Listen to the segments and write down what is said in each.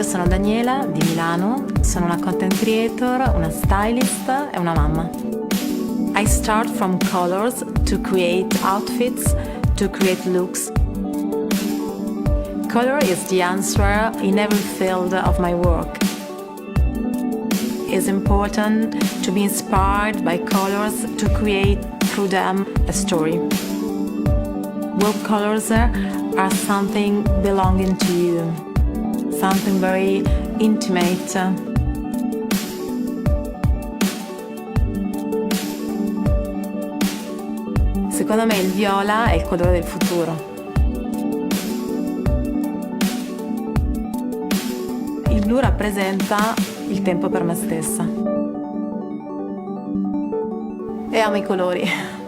Io sono Daniela di Milano, sono una content creator, una stylist e una mamma. I start from colors to create outfits, to create looks. Color is the answer in every field of my work. It's important to be inspired by colors to create through them a story. Well, colors are something belonging to you, something very intimate. Secondo me il viola è il colore del futuro. Il blu rappresenta il tempo per me stessa. E amo i colori.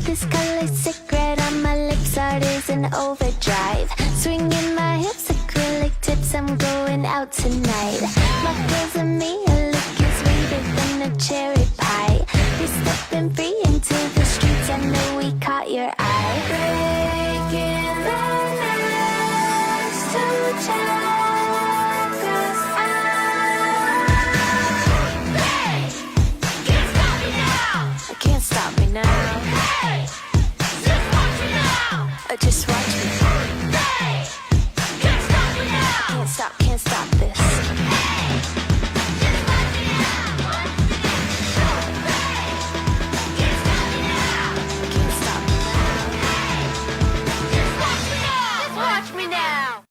This color's secret on my lips, art is in overdrive. Swinging my hips, acrylic tips, I'm going out tonight. My girls and me, a look is sweeter than a cherry pie. We're stepping free into the streets, I know we caught your eye. Breaking the next two chapters Hey! Can't stop me now! I can't stop me now. Hey! Just watch me now! Just watch me. Hey! Can't stop me now! Can't stop this. Hey! Just watch me now! Hey! Can't stop me now! Can't stop me now. Hey! Just watch me now! Just watch me now!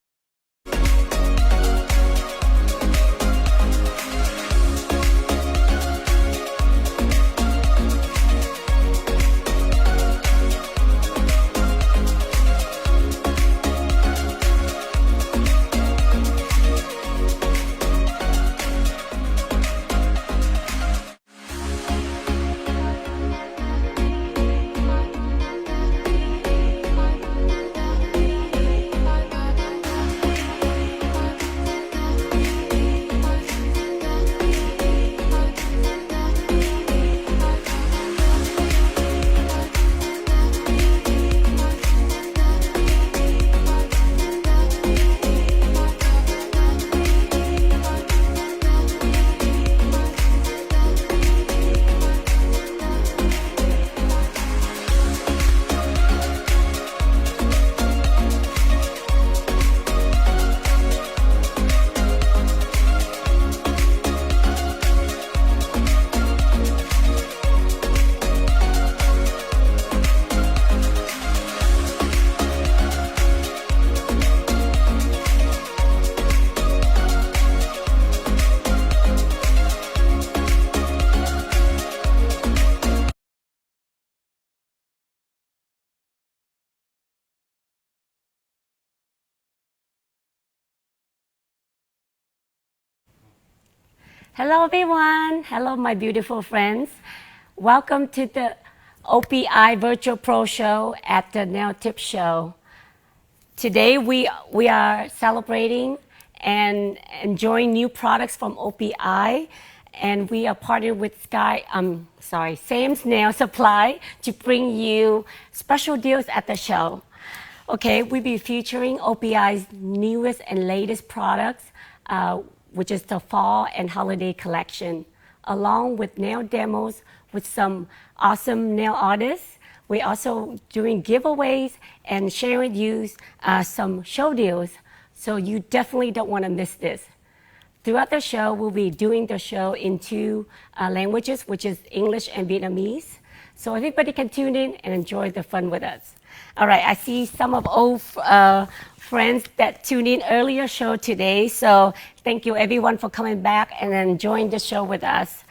Hello everyone, hello my beautiful friends. Welcome to the OPI Virtual Pro Show at the Nail Tip Show. Today we are celebrating and enjoying new products from OPI, and we are partnered with Sam's Nail Supply to bring you special deals at the show. Okay, we'll be featuring OPI's newest and latest products, which is the fall and holiday collection, along with nail demos with some awesome nail artists. We're also doing giveaways and sharing with you some show deals, so you definitely don't want to miss this. Throughout the show, we'll be doing the show in two languages, which is English and Vietnamese, so everybody can tune in and enjoy the fun with us. All right, I see some of old friends that tuned in earlier show today, so thank you everyone for coming back and enjoying the show with us.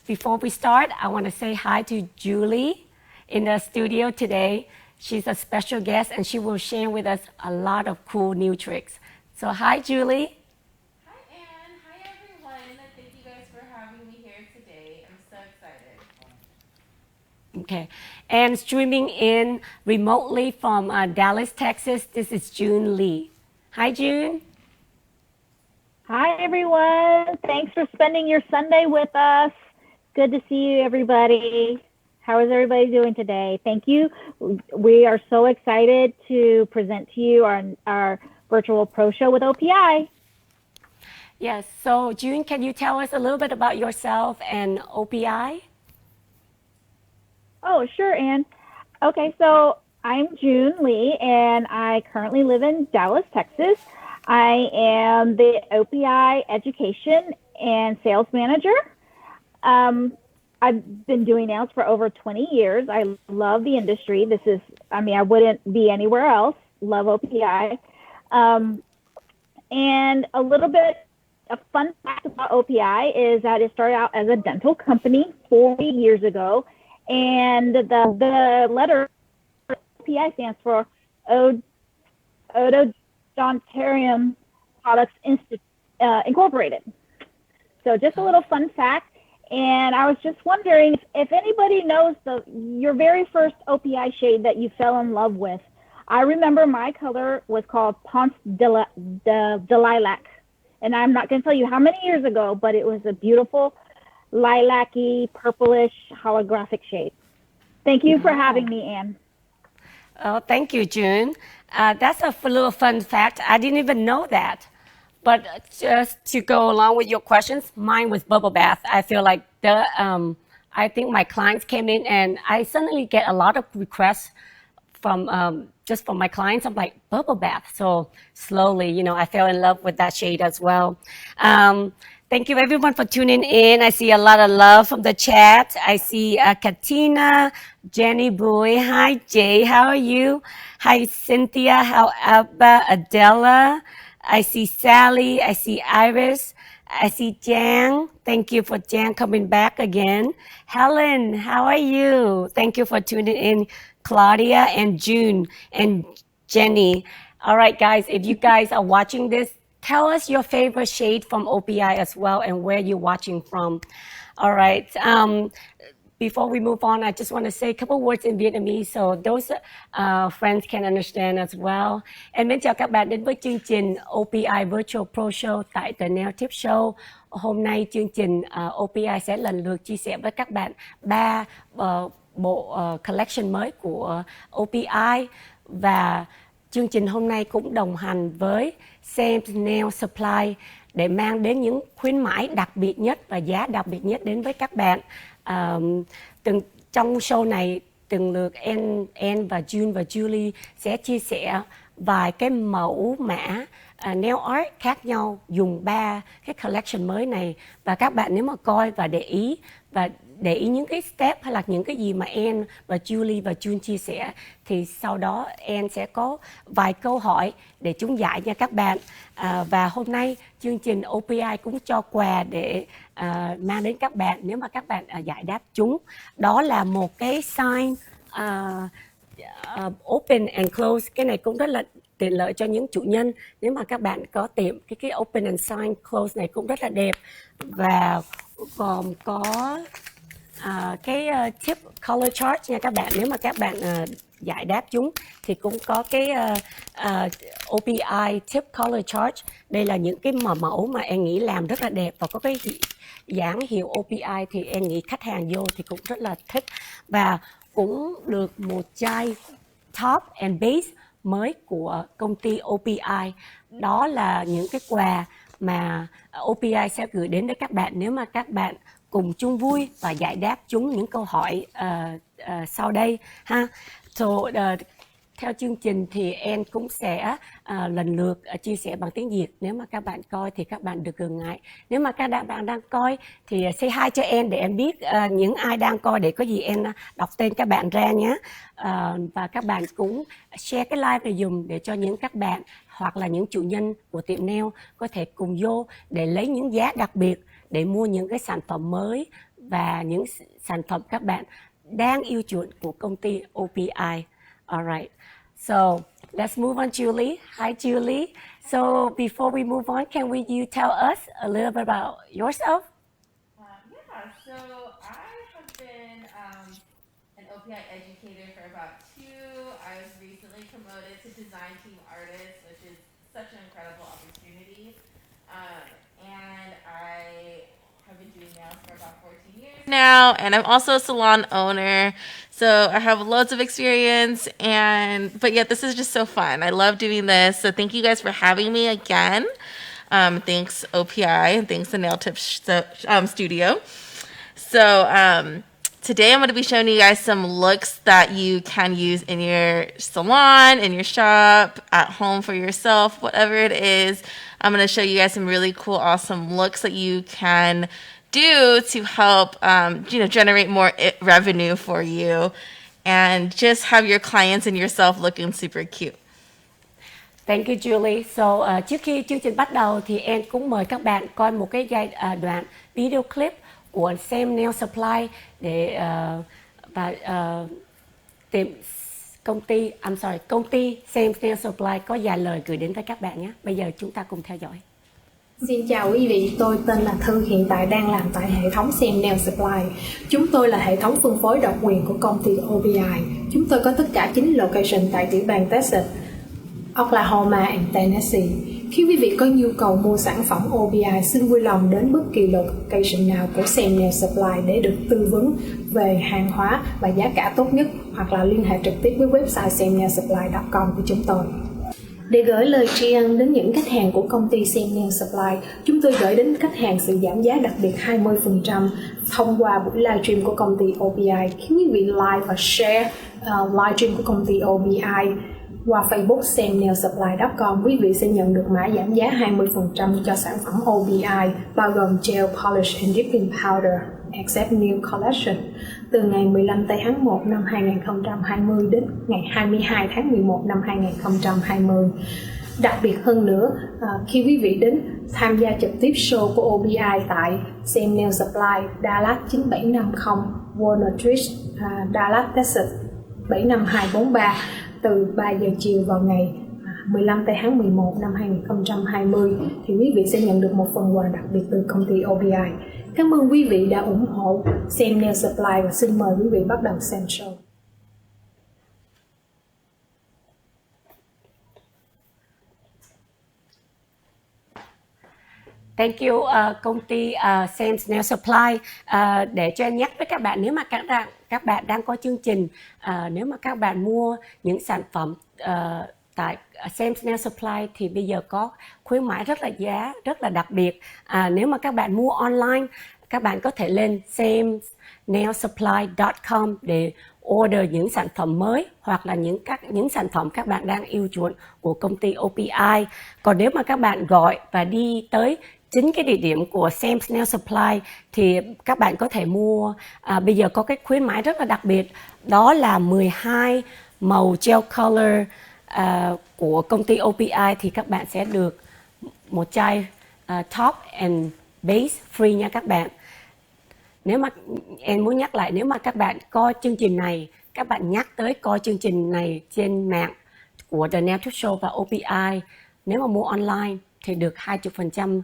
Before we start, I want to say hi to Julie in the studio today. She's a special guest and she will share with us a lot of cool new tricks. So hi Julie. Hi Ann, hi everyone. Thank you guys for having me here today. I'm so excited. Okay, and streaming in remotely from Dallas, Texas, this is June Lee. Hi, June. Hi, everyone. Thanks for spending your Sunday with us. Good to see you, everybody. How is everybody doing today? Thank you. We are so excited to present to you our virtual pro show with OPI. Yes, so June, can you tell us a little bit about yourself and OPI? Oh, sure, Ann. Okay, so I'm June Lee, and I currently live in Dallas, Texas. I am the OPI Education and Sales Manager. Um, I've been doing nails for over 20 years. I love the industry. I wouldn't be anywhere else. Love OPI. Um, and a little bit a fun fact about OPI is that it started out as a dental company 40 years ago. And the letter OPI stands for Odontarium Products Incorporated. So just a little fun fact. And I was just wondering if anybody knows your very first OPI shade that you fell in love with. I remember my color was called Ponce de Lilac. And I'm not going to tell you how many years ago, but it was a beautiful lilac-y, purplish, holographic shade. Thank you for having me, Ann. Oh, thank you, June. That's a little fun fact. I didn't even know that. But just to go along with your questions, mine was bubble bath. I feel like I think my clients came in and I suddenly get a lot of requests from just from my clients. I'm like, bubble bath. So slowly, I fell in love with that shade as well. Thank you everyone for tuning in. I see a lot of love from the chat. I see Katina, Jenny Boy. Hi, Jay. How are you? Hi, Cynthia. How Abba, Adela. I see Sally. I see Iris. I see Jan. Thank you for Jan coming back again. Helen, how are you? Thank you for tuning in. Claudia and June and Jenny. All right, guys, if you guys are watching this, tell us your favorite shade from OPI as well and where you're watching from. All right. Before we move on, I just want to say a couple words in Vietnamese so those friends can understand as well. Em mến chào các bạn đến với chương trình OPI Virtual Pro Show tại The Nail Tip Show. Hôm nay chương trình OPI sẽ lần lượt chia sẻ với các bạn 3 bộ collection mới của OPI và chương trình hôm nay cũng đồng hành với Sam's Nail Supply để mang đến những khuyến mãi đặc biệt nhất và giá đặc biệt nhất đến với các bạn. Trong show này từng lượt Ann và June và Julie sẽ chia sẻ vài cái mẫu mã nail art khác nhau dùng 3 cái collection mới này và các bạn nếu mà coi và để ý những cái step hay là những cái gì mà Ann và Julie và June chia sẻ thì sau đó Ann sẽ có vài câu hỏi để chúng giải cho các bạn. Và hôm nay chương trình OPI cũng cho quà để mang đến các bạn nếu mà các bạn giải đáp chúng. Đó là một cái sign open and close. Cái này cũng rất là tiện lợi cho những chủ nhân nếu mà các bạn có tiệm cái open and sign close này cũng rất là đẹp và còn có cái tip color chart nha các bạn. Nếu mà các bạn giải đáp chúng thì cũng có cái OPI tip color chart. Đây là những cái mẫu mà em nghĩ làm rất là đẹp và có cái dáng hiệu OPI thì em nghĩ khách hàng vô thì cũng rất là thích và cũng được một chai top and base mới của công ty OPI. Đó là những cái quà mà OPI sẽ gửi đến với các bạn nếu mà các bạn cùng chung vui và giải đáp chúng những câu hỏi sau đây ha. Theo chương trình thì em cũng sẽ lần lượt chia sẻ bằng tiếng Việt. Nếu mà các bạn coi thì các bạn đừng ngần ngại. Nếu mà các bạn đang coi thì say hi cho em để em biết những ai đang coi để có gì em đọc tên các bạn ra nhé. Và các bạn cũng share cái live này dùng để cho những các bạn hoặc là những chủ nhân của tiệm nail có thể cùng vô để lấy những giá đặc biệt để mua những cái sản phẩm mới và những sản phẩm các bạn đang yêu chuộng của công ty OPI. Alright, so let's move on, Julie. Hi, Julie. So before we move on, can you tell us a little bit about yourself? Yeah, so I have been an OPI educator for about 2. I was recently promoted to design team artist, which is such an incredible opportunity. And I have been doing nails for about 14 years now, and I'm also a salon owner. So I have loads of experience, but yet this is just so fun. I love doing this. So thank you guys for having me again. Thanks OPI and thanks the Nail Tip Studio. So today I'm going to be showing you guys some looks that you can use in your salon, in your shop, at home for yourself, whatever it is. I'm going to show you guys some really cool, awesome looks that you can do to help, generate more revenue for you and just have your clients and yourself looking super cute. Thank you, Julie. So trước khi chương trình bắt đầu thì Ann cũng mời các bạn coi một cái đoạn video clip của Sam Nail Supply để tìm công ty Sam Nail Supply có vài lời gửi đến với các bạn nhé. Bây giờ chúng ta cùng theo dõi. Xin chào quý vị, tôi tên là Thư, hiện tại đang làm tại hệ thống Sam Nail Supply. Chúng tôi là hệ thống phân phối độc quyền của công ty OPI. Chúng tôi có tất cả 9 location tại tiểu bang Texas, Oklahoma and Tennessee. Khi quý vị có nhu cầu mua sản phẩm OPI, xin vui lòng đến bất kỳ location nào của Sam Nail Supply để được tư vấn về hàng hóa và giá cả tốt nhất, hoặc là liên hệ trực tiếp với website samnailsupply.com của chúng tôi. Để gửi lời tri ân đến những khách hàng của công ty Sam Nail Supply, chúng tôi gửi đến khách hàng sự giảm giá đặc biệt 20% thông qua buổi livestream của công ty OPI. Khi quý vị like và share livestream của công ty OPI qua Facebook samnailsupply.com, quý vị sẽ nhận được mã giảm giá 20% cho sản phẩm OPI, bao gồm gel polish and dipping powder Accept New Collection từ ngày 15 tháng 1 năm 2020 đến ngày 22 tháng 11 năm 2020. Đặc biệt hơn nữa, khi quý vị đến tham gia trực tiếp show của OPI tại Sam Nail Supply Dallas 9750 Walnut Ridge, Dallas, Texas 75243 từ 3 giờ chiều vào ngày 15 tháng 11 năm 2020 thì quý vị sẽ nhận được một phần quà đặc biệt từ công ty OPI. Cảm ơn quý vị đã ủng hộ Sam Nail Supply và xin mời quý vị bắt đầu xem show. Thank you công ty Sam Nail Supply. Để cho em nhắc với các bạn, nếu mà các bạn đang có chương trình, nếu mà các bạn mua những sản phẩm tại Sam Nail Supply thì bây giờ có khuyến mãi rất là đặc biệt. Nếu mà các bạn mua online, các bạn có thể lên samnailsupply.com để order những sản phẩm mới hoặc là những sản phẩm các bạn đang yêu chuộng của công ty OPI. Còn nếu mà các bạn gọi và đi tới chính cái địa điểm của Sam Nail Supply thì các bạn có thể mua, bây giờ có cái khuyến mãi rất là đặc biệt, đó là 12 màu gel color của công ty OPI thì các bạn sẽ được một chai top and base free nha các bạn. Nếu mà em muốn nhắc lại, nếu mà các bạn coi chương trình này, các bạn nhắc tới coi chương trình này trên mạng của The Nail Tip Show và OPI, nếu mà mua online thì được 20%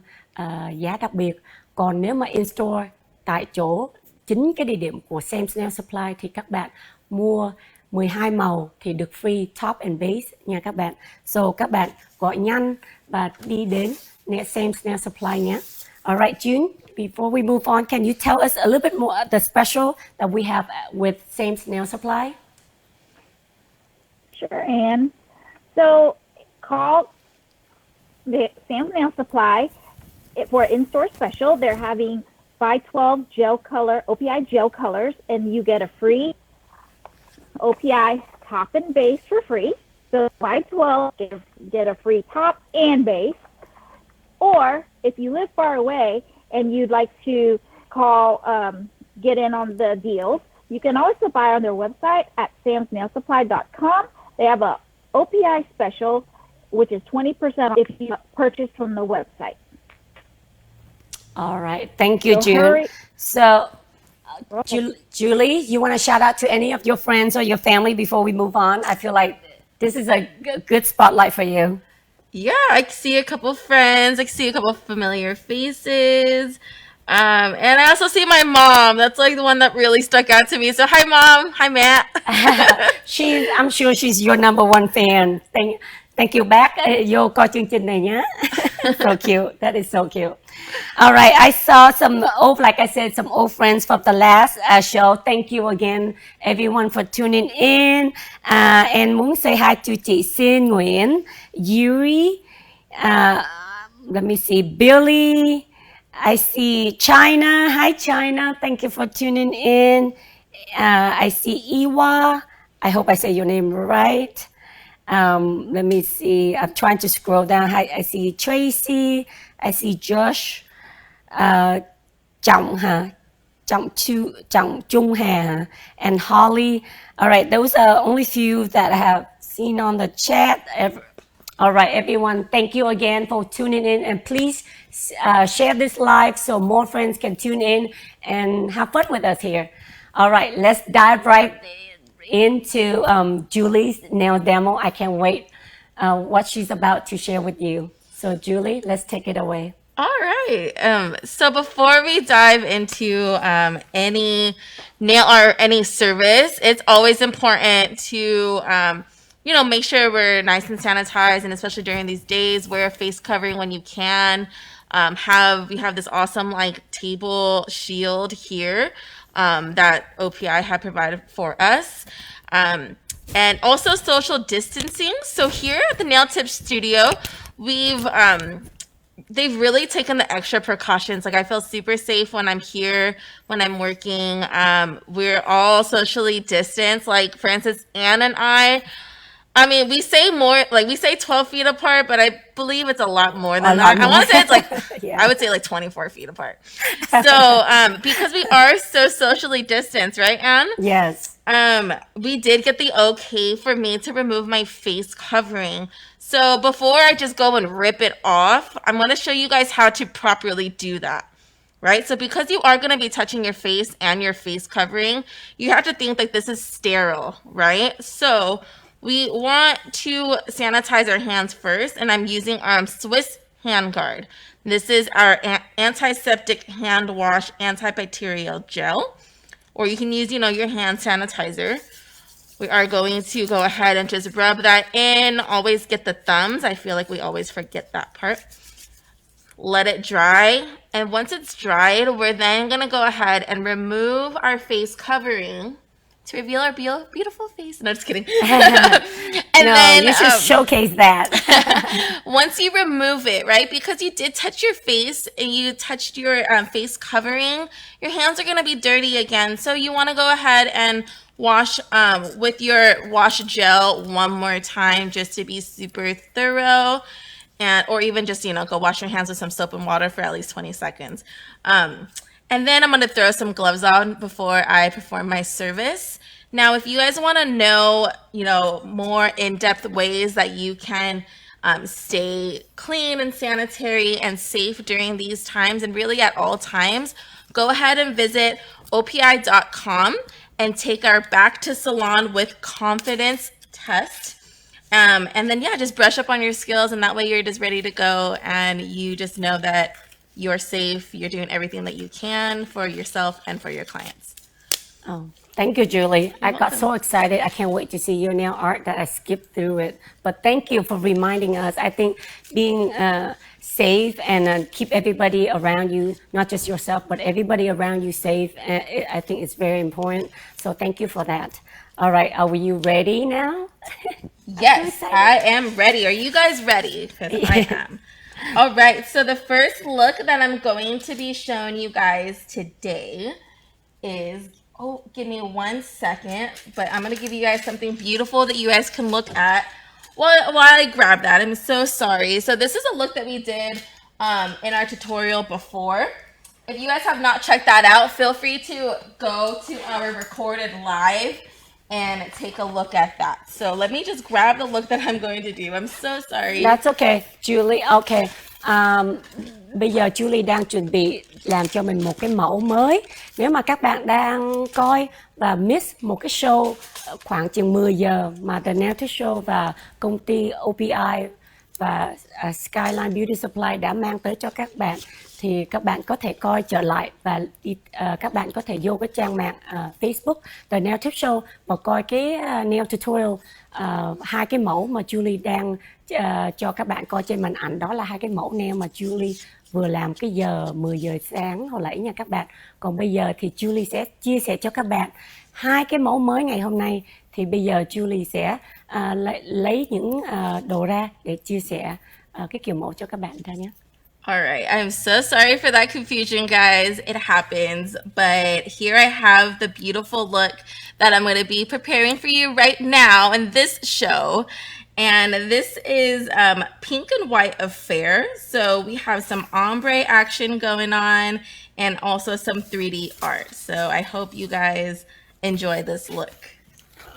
giá đặc biệt. Còn nếu mà in store tại chỗ chính cái địa điểm của Sam Nail Supply thì các bạn mua 12 màu thì được free top and base nha các bạn. So các bạn gọi nhanh và đi đến Sam Nail Supply nhé. Alright, June, before we move on, can you tell us a little bit more the special that we have with Sam Nail Supply? Sure, Ann. So call the Sam Nail Supply for in-store special. They're having 512 gel color, OPI gel colors, and you get a free OPI top and base for free. So 512 get a free top and base. Or if you live far away and you'd like to call, get in on the deals, you can also buy on their website at samsnailsupply.com. They have a OPI special, which is 20% if you purchase from the website. All right. Thank you, So June. hurry. So, Julie, you want to shout out to any of your friends or your family before we move on? I feel like this is a good spotlight for you. Yeah, I see a couple friends. I see a couple familiar faces. And I also see my mom. That's like the one that really stuck out to me. So hi, Mom. Hi, Matt. I'm sure she's your number one fan. Thank you back. Vô coi chương trình này nhé. So cute. That is so cute. All right. I saw some old, like I said, some old friends from the last show. Thank you again, everyone, for tuning in. And muốn say hi to chị Xin Nguyễn, Yuri. Let me see, Billy. I see China. Hi, China. Thank you for tuning in. I see Iwa. I hope I say your name right. Let me see. I'm trying to scroll down. I see Tracy. I see Josh. Trọng Trung Hà and Holly. All right, those are only few that I have seen on the chat. All right, everyone, thank you again for tuning in, and please share this live so more friends can tune in and have fun with us here. All right, let's dive right into Julie's nail demo. I can't wait what she's about to share with you. So Julie, let's take it away. All right. So before we dive into any nail art or any service, it's always important to make sure we're nice and sanitized, and especially during these days, wear a face covering when you can. We have this awesome like table shield here that OPI had provided for us. And also social distancing. So here at the Nail Tip Studio, they've really taken the extra precautions. Like I feel super safe when I'm here, when I'm working. We're all socially distanced. Like for instance, Ann and I mean, we say 12 feet apart, but I believe it's a lot more than that. I want to say it's like, yeah. I would say like 24 feet apart. So, because we are so socially distanced, right, Ann? Yes. We did get the okay for me to remove my face covering. So before I just go and rip it off, I'm going to show you guys how to properly do that. Right? So because you are going to be touching your face and your face covering, you have to think like this is sterile, right? So we want to sanitize our hands first, and I'm using Swiss Hand Guard. This is our antiseptic hand wash antibacterial gel, or you can use, your hand sanitizer. We are going to go ahead and just rub that in. Always get the thumbs. I feel like we always forget that part. Let it dry, and once it's dried, we're then going to go ahead and remove our face covering to reveal our beautiful face. No, just kidding. Then you should showcase that. Once you remove it, right, because you did touch your face and you touched your face covering, your hands are going to be dirty again. So you want to go ahead and wash with your wash gel one more time just to be super thorough. Or even just, go wash your hands with some soap and water for at least 20 seconds. And then I'm going to throw some gloves on before I perform my service. Now, if you guys want to know, more in-depth ways that you can stay clean and sanitary and safe during these times, and really at all times, go ahead and visit opi.com and take our Back to Salon with Confidence test. And then, just brush up on your skills, and that way you're just ready to go, and you just know that you're safe, you're doing everything that you can for yourself and for your clients. Oh, thank you, Julie. I got so excited. I can't wait to see your nail art that I skipped through it. But thank you for reminding us. I think being safe and keep everybody around you, not just yourself, but everybody around you safe, I think it's very important. So thank you for that. All right, are you ready now? Yes, I am ready. Are you guys ready? Because I am. All right, so the first look that I'm going to be showing you guys today is, give me 1 second, but I'm going to give you guys something beautiful that you guys can look at while I grab that. I'm so sorry. So this is a look that we did in our tutorial before. If you guys have not checked that out, feel free to go to our recorded live and take a look at that. So let me just grab the look that I'm going to do. I'm so sorry. That's okay, Julie. Okay. Bây giờ Julie đang chuẩn bị làm cho mình một cái mẫu mới. Nếu mà các bạn đang coi và miss một cái show khoảng chừng 10 giờ mà The Nail Tip Show và công ty OPI và Skyline Beauty Supply đã mang tới cho các bạn, thì các bạn có thể coi trở lại và các bạn có thể vô cái trang mạng Facebook The Nail Tip Show và coi cái nail tutorial, hai cái mẫu mà Julie đang cho các bạn coi trên màn ảnh. Đó là hai cái mẫu nail mà Julie vừa làm cái giờ 10 giờ sáng hồi nãy nha các bạn. Còn bây giờ thì Julie sẽ chia sẻ cho các bạn hai cái mẫu mới ngày hôm nay. Thì bây giờ Julie sẽ lấy những đồ ra để chia sẻ cái kiểu mẫu cho các bạn ra nhé. All right, I'm so sorry for that confusion, guys. It happens, but here I have the beautiful look that I'm going to be preparing for you right now in this show. And this is pink and white affair. So we have some ombre action going on and also some 3D art. So I hope you guys enjoy this look.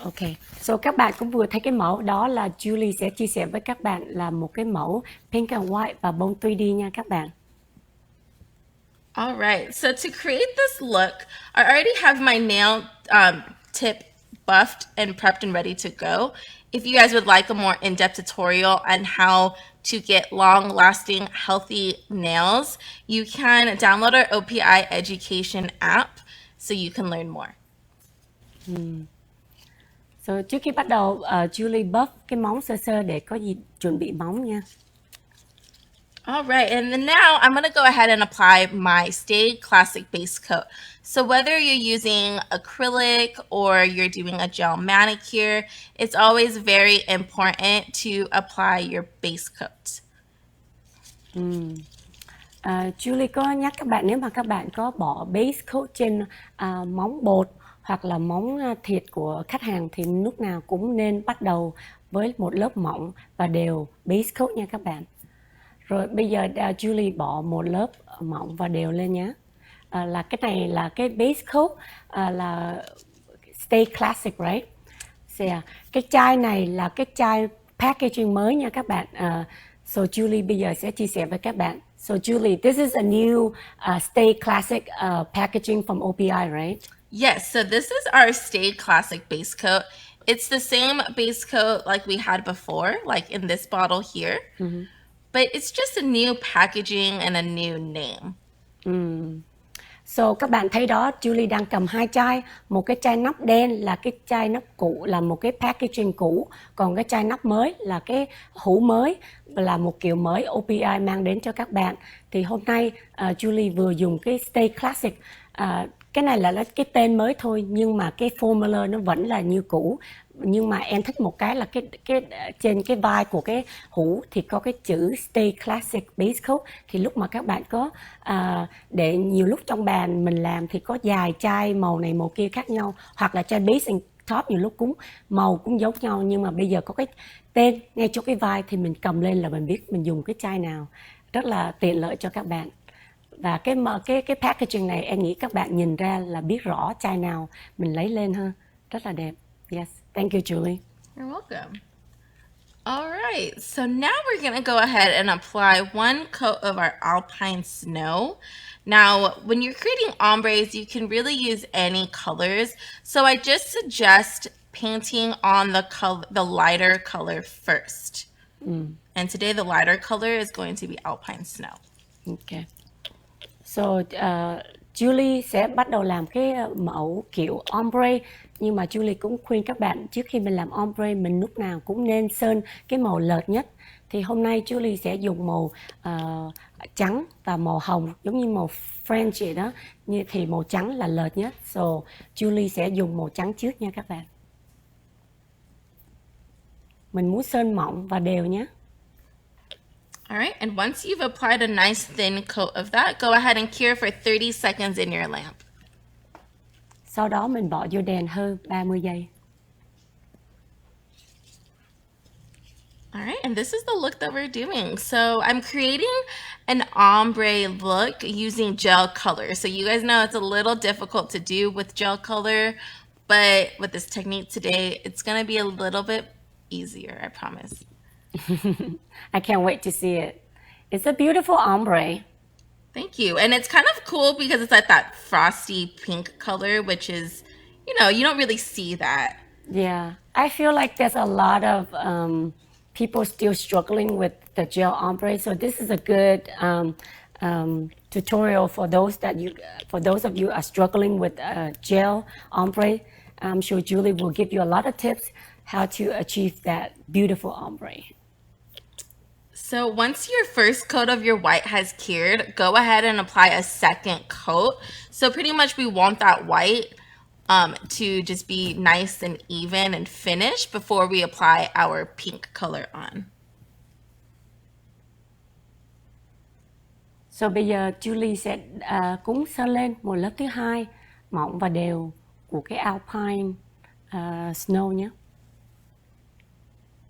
Ok, so các bạn cũng vừa thấy cái mẫu đó là Julie sẽ chia sẻ với các bạn là một cái mẫu pink and white và bông 3D nha các bạn. All right, so to create this look, I already have my nail tip buffed and prepped and ready to go. If you guys would like a more in-depth tutorial on how to get long-lasting, healthy nails, you can download our OPI education app so you can learn more. So trước khi bắt đầu, Julie buff cái móng sơ sơ để có gì chuẩn bị móng nha. All right, and then now I'm going to go ahead and apply my Stay Classic base coat. So whether you're using acrylic or you're doing a gel manicure, it's always very important to apply your base coat. Julie có nhắc các bạn, nếu mà các bạn có bỏ base coat trên móng bột hoặc là móng thịt của khách hàng thì lúc nào cũng nên bắt đầu với một lớp mỏng và đều base coat nha các bạn. Rồi bây giờ Julie bỏ một lớp mỏng và đều lên nhé. Là cái này là cái base coat là Stay Classic, right? Cái chai này là cái chai packaging mới nha các bạn. So Julie bây giờ sẽ chia sẻ với các bạn. So Julie, this is a new Stay Classic packaging from OPI, right? Yes, so this is our Stay Classic base coat. It's the same base coat like we had before, like in this bottle here. But it's just a new packaging and a new name. So các bạn thấy đó, Julie đang cầm hai chai. Một cái chai nắp đen là cái chai nắp cũ, là một cái packaging cũ. Còn cái chai nắp mới là cái hũ mới, là một kiểu mới OPI mang đến cho các bạn. Thì hôm nay Julie vừa dùng cái Stay Classic. Cái này là cái tên mới thôi, nhưng mà cái formula nó vẫn là như cũ. Nhưng mà em thích một cái là cái trên cái vai của cái hũ thì có cái chữ Stay Classic Base Coat. Thì lúc mà các bạn có để nhiều lúc trong bàn mình làm thì có dài chai màu này màu kia khác nhau, hoặc là chai base and top nhiều lúc cũng màu cũng giống nhau, nhưng mà bây giờ có cái tên ngay chỗ cái vai thì mình cầm lên là mình biết mình dùng cái chai nào. Rất là tiện lợi cho các bạn. Và cái packaging này em nghĩ các bạn nhìn ra là biết rõ chai nào mình lấy lên ha. Rất là đẹp. Yes. Thank you, Julie. You're welcome. All right, so now we're going to go ahead and apply one coat of our Alpine Snow. Now, when you're creating ombres, you can really use any colors. So I just suggest painting on the lighter color first. And today the lighter color is going to be Alpine Snow. Okay. So, Julie sẽ bắt đầu làm cái mẫu kiểu ombre. Nhưng mà Julie cũng khuyên các bạn trước khi mình làm ombre, mình lúc nào cũng nên sơn cái màu lợt nhất. Thì hôm nay Julie sẽ dùng màu trắng và màu hồng, giống như màu French vậy đó. Thì màu trắng là lợt nhất. So, Julie sẽ dùng màu trắng trước nha các bạn. Mình muốn sơn mỏng và đều nhé. All right, and once you've applied a nice thin coat of that, go ahead and cure for 30 seconds in your lamp. Sau đó mình bỏ vô đèn hơn 30 giây. All right, and this is the look that we're doing. So I'm creating an ombre look using gel color. So you guys know it's a little difficult to do with gel color, but with this technique today, it's going to be a little bit easier, I promise. I can't wait to see it. It's a beautiful ombre. Thank you. And it's kind of cool because it's like that frosty pink color, which is, you know, you don't really see that. Yeah, I feel like there's a lot of people still struggling with the gel ombre. So this is a good tutorial for those of you are struggling with gel ombre. I'm sure Julie will give you a lot of tips how to achieve that beautiful ombre. So once your first coat of your white has cured, go ahead and apply a second coat. So pretty much we want that white to just be nice and even and finished before we apply our pink color on. So bây giờ Julie sẽ cúng sơn lên một lớp thứ hai mỏng và đều của cái Alpine Snow nhé.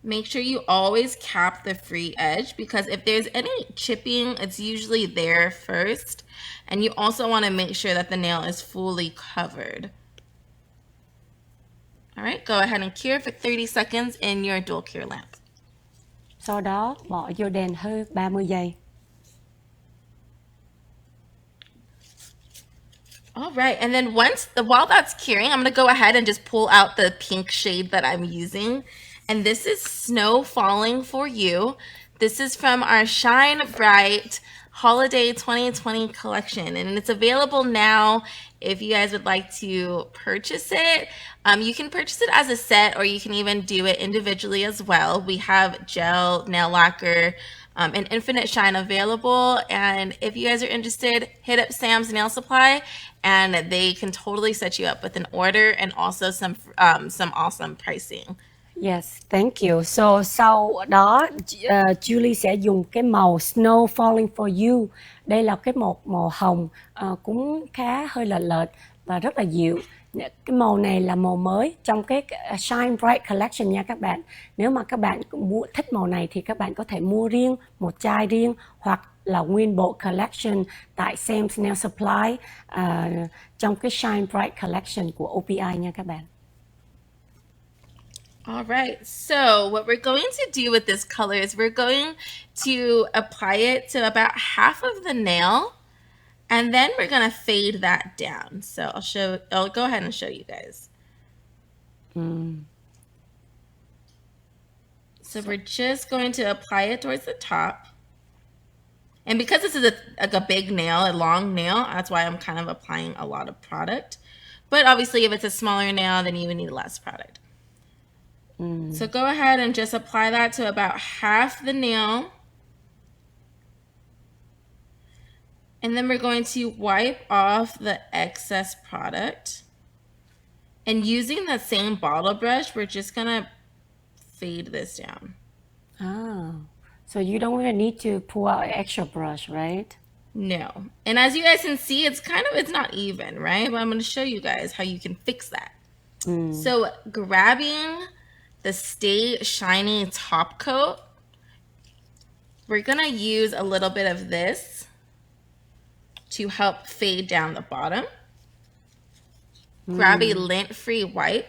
Make sure you always cap the free edge because if there's any chipping, it's usually there first. And you also want to make sure that the nail is fully covered. All right, go ahead and cure for 30 seconds in your dual cure lamp. Sau đó bỏ vô đèn hơi 30 giây. All right, and then while that's curing, I'm going to go ahead and just pull out the pink shade that I'm using. And this is Snow Falling for You. This is from our Shine Bright Holiday 2020 collection, and it's available now if you guys would like to purchase it. You can purchase it as a set, or you can even do it individually as well. We have gel, nail lacquer, and infinite shine available. And if you guys are interested, hit up Sam's Nail Supply, and they can totally set you up with an order and also some awesome pricing. Yes, thank you. So sau đó Julie sẽ dùng cái màu Snow Falling for You. Đây là cái màu hồng cũng khá hơi lệch và rất là dịu. Cái màu này là màu mới trong cái Shine Bright Collection nha các bạn. Nếu mà các bạn thích màu này thì các bạn có thể mua riêng, một chai riêng hoặc là nguyên bộ collection tại Sam's Nail Supply trong cái Shine Bright Collection của OPI nha các bạn. All right, so what we're going to do with this color is we're going to apply it to about half of the nail, and then we're going to fade that down. So I'll go ahead and show you guys. So we're just going to apply it towards the top. And because this is a big nail, a long nail, that's why I'm kind of applying a lot of product. But obviously if it's a smaller nail, then you would need less product. So go ahead and just apply that to about half the nail. And then we're going to wipe off the excess product. And using the same bottle brush, we're just going to fade this down. Oh, so you don't really need to pull out an extra brush, right? No. And as you guys can see, it's not even, right? But I'm going to show you guys how you can fix that. So grabbing the Stay Shiny top coat, we're going to use a little bit of this to help fade down the bottom. Grab a lint-free wipe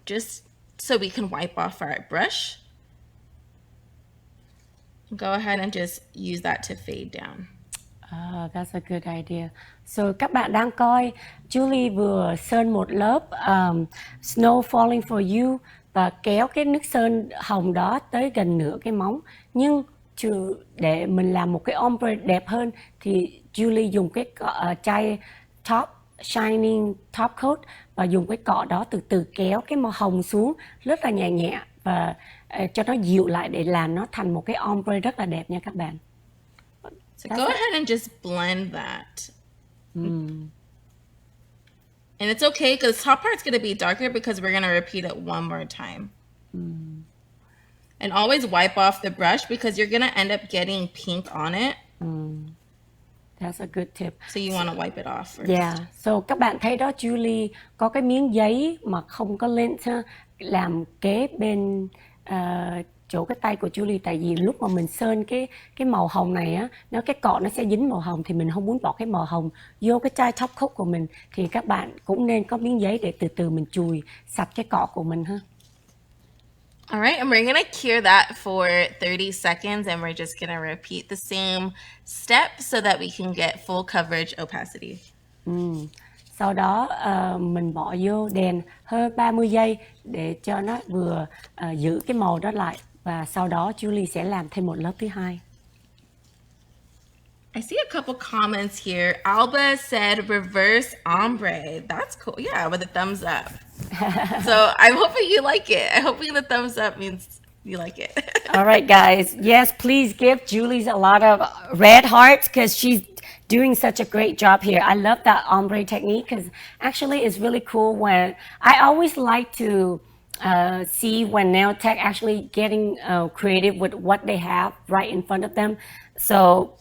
just so we can wipe off our brush. Go ahead and just use that to fade down. Oh, that's a good idea. So các bạn đang coi Julie vừa sơn một lớp Snow Falling for You và kéo cái nước sơn hồng đó tới gần nửa cái móng. Nhưng để mình làm một cái ombre đẹp hơn thì Julie dùng cái chai Shining Top Coat và dùng cái cọ đó từ từ kéo cái màu hồng xuống rất là nhẹ nhẹ và cho nó dịu lại để làm nó thành một cái ombre rất là đẹp nha các bạn. So go ahead and just blend that. And it's okay because the top part's going to be darker because we're going to repeat it one more time. And always wipe off the brush because you're going to end up getting pink on it. That's a good tip. So you want to wipe it off first. Yeah. So các bạn thấy đó, Julie có cái miếng giấy mà không có lint làm kế bên chỗ cái tay của Julie, tại vì lúc mà mình sơn cái màu hồng này á, nếu cái cọ nó sẽ dính màu hồng thì mình không muốn bỏ cái màu hồng vô cái chai top coat của mình, thì các bạn cũng nên có miếng giấy để từ từ mình chùi sạch cái cọ của mình ha. Alright, and we're going to cure that for 30 seconds and we're just going to repeat the same step so that we can get full coverage opacity. Sau đó mình bỏ vô đèn hơn 30 giây để cho nó vừa giữ cái màu đó lại Và sau đó Julie sẽ làm thêm một lớp thứ hai. I see a couple comments here. Alba said reverse ombre. That's cool. Yeah, with a thumbs up. So I'm hoping you like it. I'm hoping the thumbs up means you like it. All right, guys. Yes, please give Julie a lot of red hearts because she's doing such a great job here. I love that ombre technique because actually it's really cool when I always like to see when nail tech actually getting creative with what they have right in front of them. So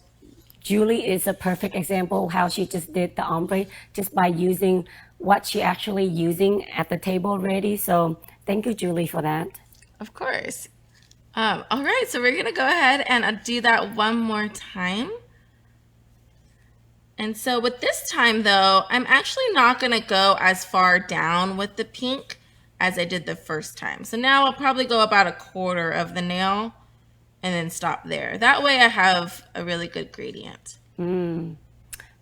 Julie is a perfect example how she just did the ombre just by using what she actually using at the table already. So thank you, Julie, for that. Of course. All right, so we're gonna go ahead and do that one more time. And so with this time though, I'm actually not gonna go as far down with the pink as I did the first time. So now I'll probably go about a quarter of the nail and then stop there. That way I have a really good gradient.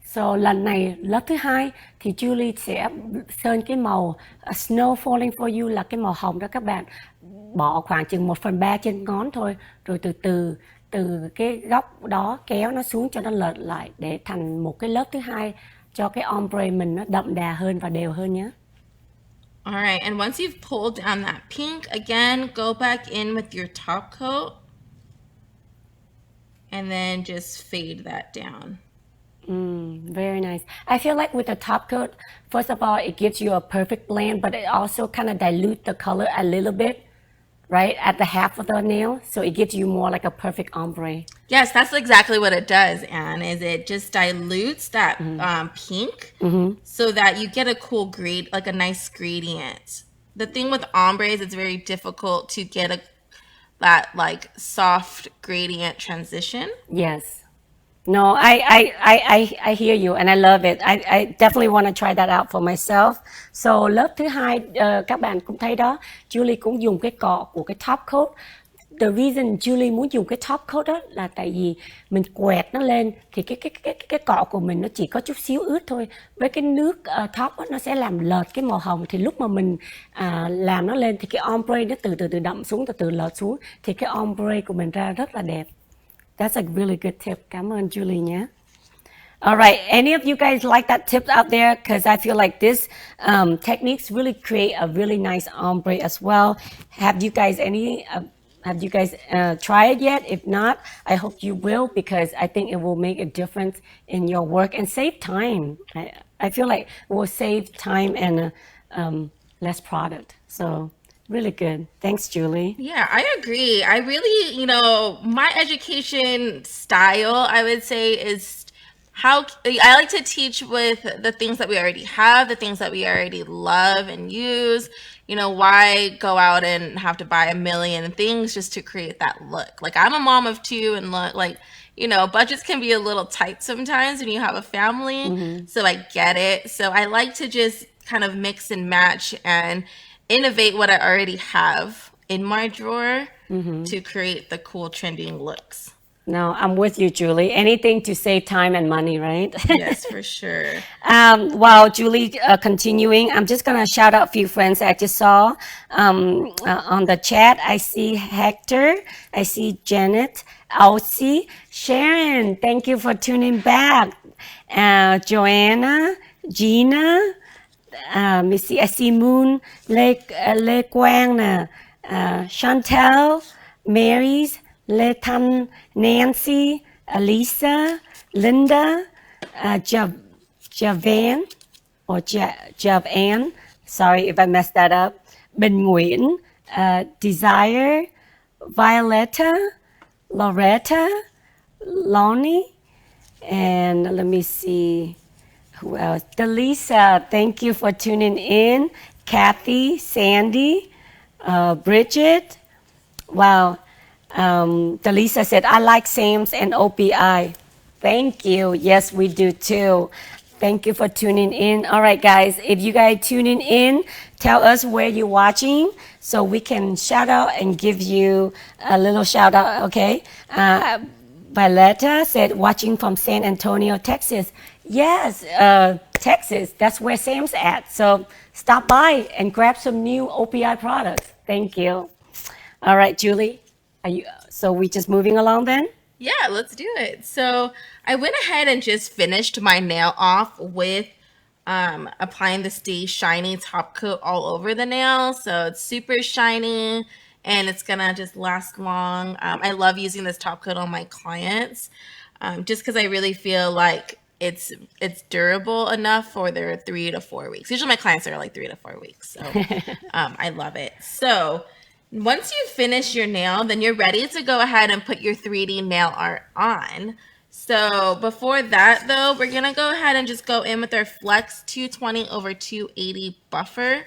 So lần này lớp thứ hai thì Julie sẽ sơn cái màu Snow Falling For You là cái màu hồng đó các bạn. Bỏ khoảng chừng 1/3 trên ngón thôi. Rồi từ cái góc đó kéo nó xuống cho nó lệch lại để thành một cái lớp thứ hai cho cái ombre mình nó đậm đà hơn và đều hơn nhé. Alright, and once you've pulled down that pink, again, go back in with your top coat and then just fade that down. Very nice. I feel like with the top coat, first of all, it gives you a perfect blend, but it also kind of dilutes the color a little bit, right, at the half of the nail. So it gives you more like a perfect ombre. Yes, that's exactly what it does, Anne, is it just dilutes that pink so that you get a cool grade, like a nice gradient. The thing with ombres, it's very difficult to get that like soft gradient transition. Yes. No, I hear you and I love it. I definitely want to try that out for myself. So lớp thứ hai, các bạn cũng thấy đó, Julie cũng dùng cái cọ của cái top coat. The reason Julie muốn dùng cái top coat đó là tại vì mình quẹt nó lên thì cái cọ của mình nó chỉ có chút xíu ướt thôi. Với cái nước top đó, nó sẽ làm lệch cái màu hồng, thì lúc mà mình làm nó lên thì cái ombre nó từ từ đậm xuống, từ từ lệch xuống thì cái ombre của mình ra rất là đẹp. That's a really good tip. Cảm ơn Julie nhé. All right, any of you guys like that tip out there? Because I feel like this techniques really create a really nice ombre as well. Have you guys tried it yet? If not, I hope you will, because I think it will make a difference in your work and save time. I feel like it will save time and less product. So really good. Thanks, Julie. Yeah, I agree. I really, my education style, I would say, is how I like to teach with the things that we already have, the things that we already love and use. Why go out and have to buy a million things just to create that look? Like, I'm a mom of two, and budgets can be a little tight sometimes when you have a family. So I get it. So I like to just kind of mix and match and innovate what I already have in my drawer to create the cool trending looks. No, I'm with you, Julie. Anything to save time and money, right? Yes, for sure. While Julie continuing, I'm just going to shout out a few friends I just saw on the chat. I see Hector. I see Janet, Elsie, Sharon. Thank you for tuning back. Joanna, Gina. I see Moon, Lê Quang nè, Chantel, Mary's, Lê Thanh, Nancy, Lisa, Linda, Javan, or Javan, sorry if I messed that up, Bình Nguyễn, Desire, Violetta, Loretta, Lonnie, and let me see. Who else? Delisa, thank you for tuning in. Kathy, Sandy, Bridget. Wow. Delisa said, I like Sam's and OPI. Thank you. Yes, we do too. Thank you for tuning in. All right, guys, if you guys tuning in, tell us where you're watching so we can shout out and give you a little shout out, okay? Violetta said, watching from San Antonio, Texas. Yes, Texas, that's where Sam's at. So stop by and grab some new OPI products. Thank you. All right, Julie. So we just moving along then? Yeah, let's do it. So I went ahead and just finished my nail off with applying the Stay Shiny top coat all over the nail. So it's super shiny and it's gonna just last long. I love using this top coat on my clients just because I really feel like it's durable enough for their 3 to 4 weeks. Usually my clients are like 3 to 4 weeks. So I love it. So once you finish your nail, then you're ready to go ahead and put your 3D nail art on. So before that though, we're gonna go ahead and just go in with our Flex 220 over 280 buffer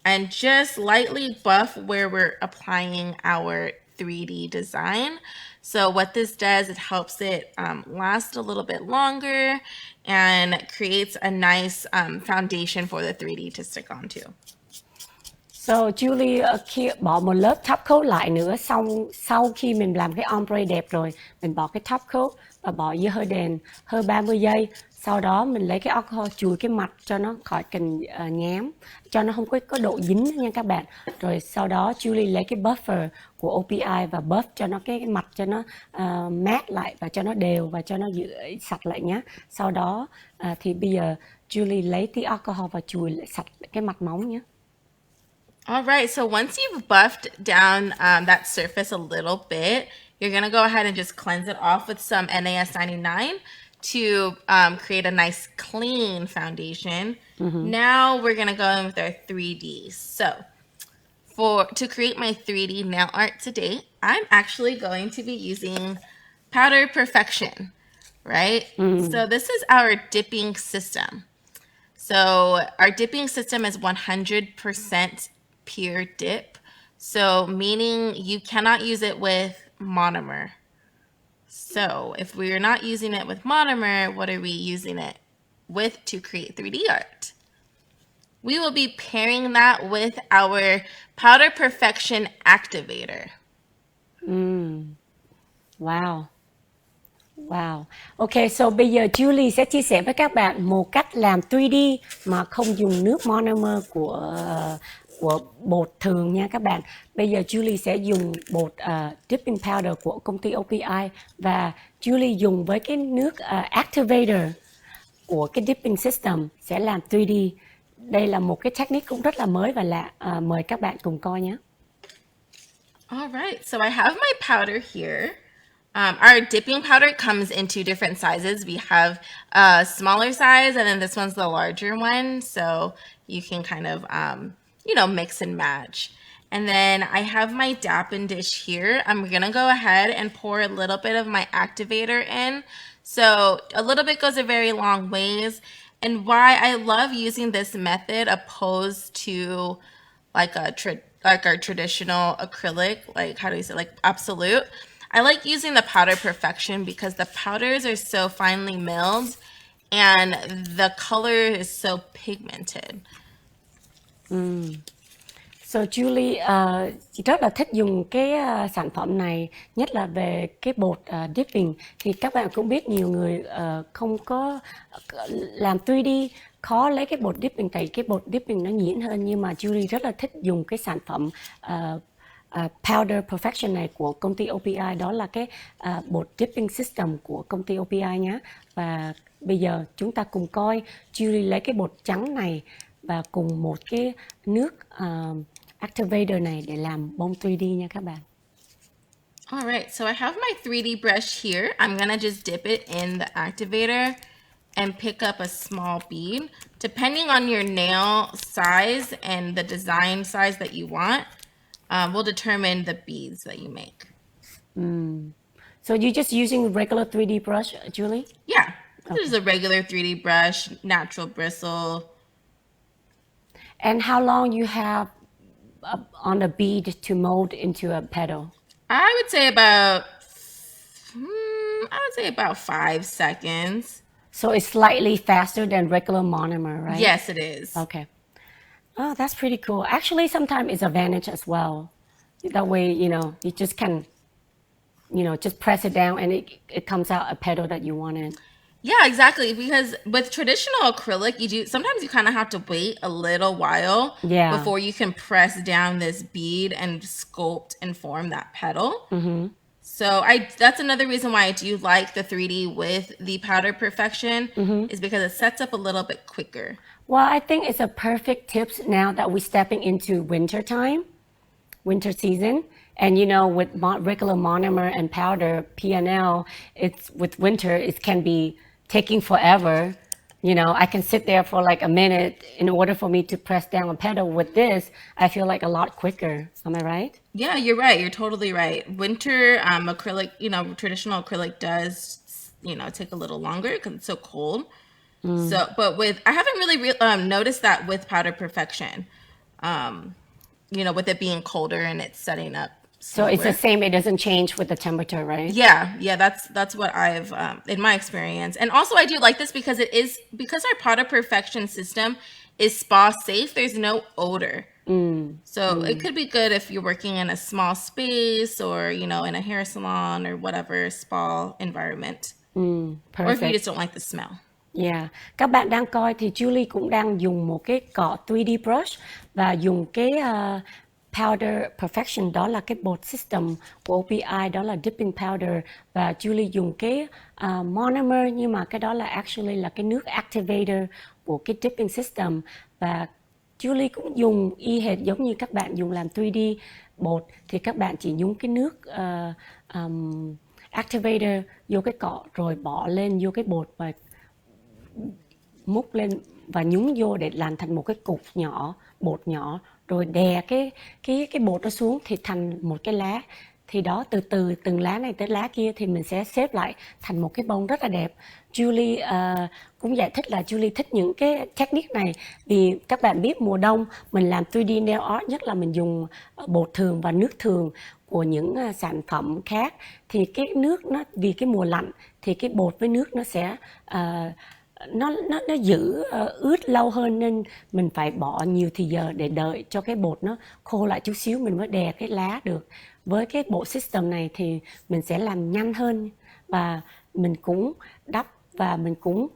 and just lightly buff where we're applying our 3D design. So what this does, it helps it last a little bit longer and creates a nice foundation for the 3D to stick onto. So Julie khi bỏ một lớp top coat lại nữa, xong sau khi mình làm cái ombre đẹp rồi, mình bỏ cái top coat và bỏ dưới hơi đèn hơi 30 giây. Sau đó mình lấy cái alcohol chùi cái mặt cho nó khỏi cần nhám, cho nó không có độ dính nha các bạn. Rồi sau đó Julie lấy cái buffer của OPI và buff cho nó cái mặt cho nó matte lại và cho nó đều và cho nó giữ sạch lại nhé. Sau đó thì bây giờ Julie lấy tí alcohol và chùi lại sạch cái mặt móng nhé. All right, so once you've buffed down that surface a little bit, you're going to go ahead and just cleanse it off with some NAS 99 to create a nice clean foundation. Now we're going to go in with our 3D. So to create my 3D nail art today, I'm actually going to be using Powder Perfection, right? So this is our dipping system. So our dipping system is 100% pure dip. So meaning you cannot use it with monomer. So if we're not using it with monomer, what are we using it with to create 3D art? We will be pairing that with our Powder Perfection Activator. Wow. Wow. Ok, so bây giờ Julie sẽ chia sẻ với các bạn một cách làm 3D mà không dùng nước monomer của bột thường nha các bạn. Bây giờ Julie sẽ dùng bột dipping powder của công ty OPI và Julie dùng với cái nước activator của cái dipping system sẽ làm 3D. Đây là một cái technique cũng rất là mới và lạ. Mời các bạn cùng coi nhé. All right, so I have my powder here. Our dipping powder comes in 2 different sizes. We have a smaller size, and then this one's the larger one. So you can kind of, mix and match. And then I have my Dappen dish here. I'm going to go ahead and pour a little bit of my activator in. So a little bit goes a very long ways. And why I love using this method opposed to like our traditional acrylic, like Absolute. I like using the Powder Perfection because the powders are so finely milled and the color is so pigmented. So Julie rất là thích dùng cái sản phẩm này, nhất là về cái bột dipping. Thì các bạn cũng biết nhiều người không có làm 3D, khó lấy cái bột dipping tại cái bột dipping nó nhuyễn hơn. Nhưng mà Julie rất là thích dùng cái sản phẩm Powder Perfection này của công ty OPI. Đó là cái bột dipping system của công ty OPI nhé. Và bây giờ chúng ta cùng coi Julie lấy cái bột trắng này và cùng một cái nước activator này để làm bông 3D nha các bạn. Alright, so I have my 3D brush here. I'm gonna just dip it in the activator and pick up a small bead. Depending on your nail size and the design size that you want, will determine the beads that you make. So you're just using regular 3D brush, Julie? Yeah, this is a regular 3D brush, natural bristle. And how long you have on a bead to mold into a petal? I would say about 5 seconds. So it's slightly faster than regular monomer, right? Yes, it is. Okay. Oh, that's pretty cool. Actually, sometimes it's advantage as well. That way, you just can, just press it down and it comes out a petal that you wanted. Yeah, exactly. Because with traditional acrylic, sometimes you kind of have to wait a little while before you can press down this bead and sculpt and form that petal. So that's another reason why I do like the 3D with the powder perfection is because it sets up a little bit quicker. Well, I think it's a perfect tips now that we're stepping into winter time, winter season. And you know, with regular monomer and powder, PNL, it's with winter, it can be taking forever. You know, I can sit there for like a minute in order for me to press down a pedal. With this, I feel like a lot quicker. Am I right? Yeah, you're right. You're totally right. Winter acrylic, traditional acrylic does, take a little longer because it's so cold. So, but I haven't really noticed that with powder perfection, with it being colder and it's setting up So slower. it's the same. It doesn't change with the temperature, right? Yeah, that's what I've in my experience. And also I do like this because our powder perfection system is spa safe. There's no odor. So it could be good if you're working in a small space or, in a hair salon or whatever spa environment. Or if you just don't like the smell. Yeah. Các bạn đang coi thì Julie cũng đang dùng một cái cọ 3D brush và dùng cái powder perfection, đó là cái bột system của OPI, đó là dipping powder, và Julie dùng cái monomer, nhưng mà cái đó là actually là cái nước activator của cái dipping system, và Julie cũng dùng y hệt giống như các bạn dùng làm 3D bột, thì các bạn chỉ nhúng cái nước activator vô cái cọ rồi bỏ lên vô cái bột và múc lên và nhúng vô để làm thành một cái cục nhỏ, bột nhỏ, rồi đè cái bột đó xuống thì thành một cái lá. Thì đó, từ từ từng lá này tới lá kia thì mình sẽ xếp lại thành một cái bông rất là đẹp. Julie cũng giải thích là Julie thích những cái technique này vì các bạn biết mùa đông mình làm 3D nail art, nhất là mình dùng bột thường và nước thường của những sản phẩm khác, thì cái nước nó vì cái mùa lạnh thì cái bột với nước nó sẽ nó giữ ướt lâu hơn, nên mình phải bỏ nhiều thời giờ để đợi cho cái bột nó khô lại chút xíu mình mới đè cái lá được. Với cái bộ system này thì mình sẽ làm nhanh hơn, và mình cũng đắp và mình cũng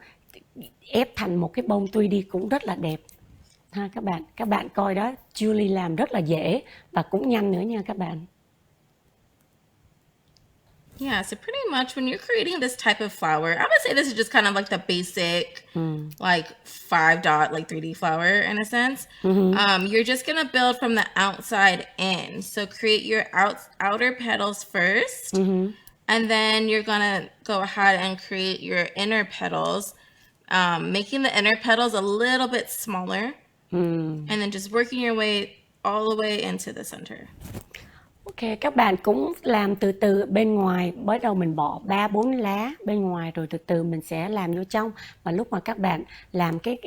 ép thành một cái bông 3D cũng rất là đẹp ha các bạn coi đó, Julie làm rất là dễ và cũng nhanh nữa nha các bạn. Yeah, so pretty much when you're creating this type of flower, I would say this is just kind of like the basic, like 5-dot, like 3D flower in a sense. You're just going to build from the outside in. So create your outer petals first, and then you're going to go ahead and create your inner petals, making the inner petals a little bit smaller, and then just working your way all the way into the center. Ok, các bạn cũng làm từ từ bên ngoài, bắt đầu mình bỏ 3-4 lá bên ngoài rồi từ từ mình sẽ làm vô trong, và lúc mà các bạn làm cái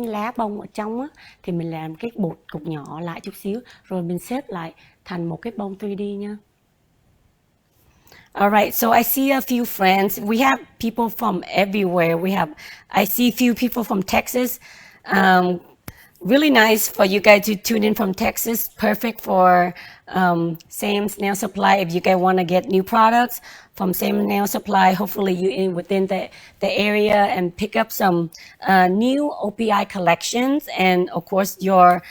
lá bông ở trong á thì mình làm cái bột cục nhỏ lại chút xíu rồi mình xếp lại thành một cái bông 3D nha. All right, so I see a few friends. We have people from everywhere. I see a few people from Texas. Really nice for you guys to tune in from Texas. Perfect for Sam's Nail Supply. If you guys want to get new products from Sam's Nail Supply, hopefully you within the area and pick up some new OPI collections, and of course your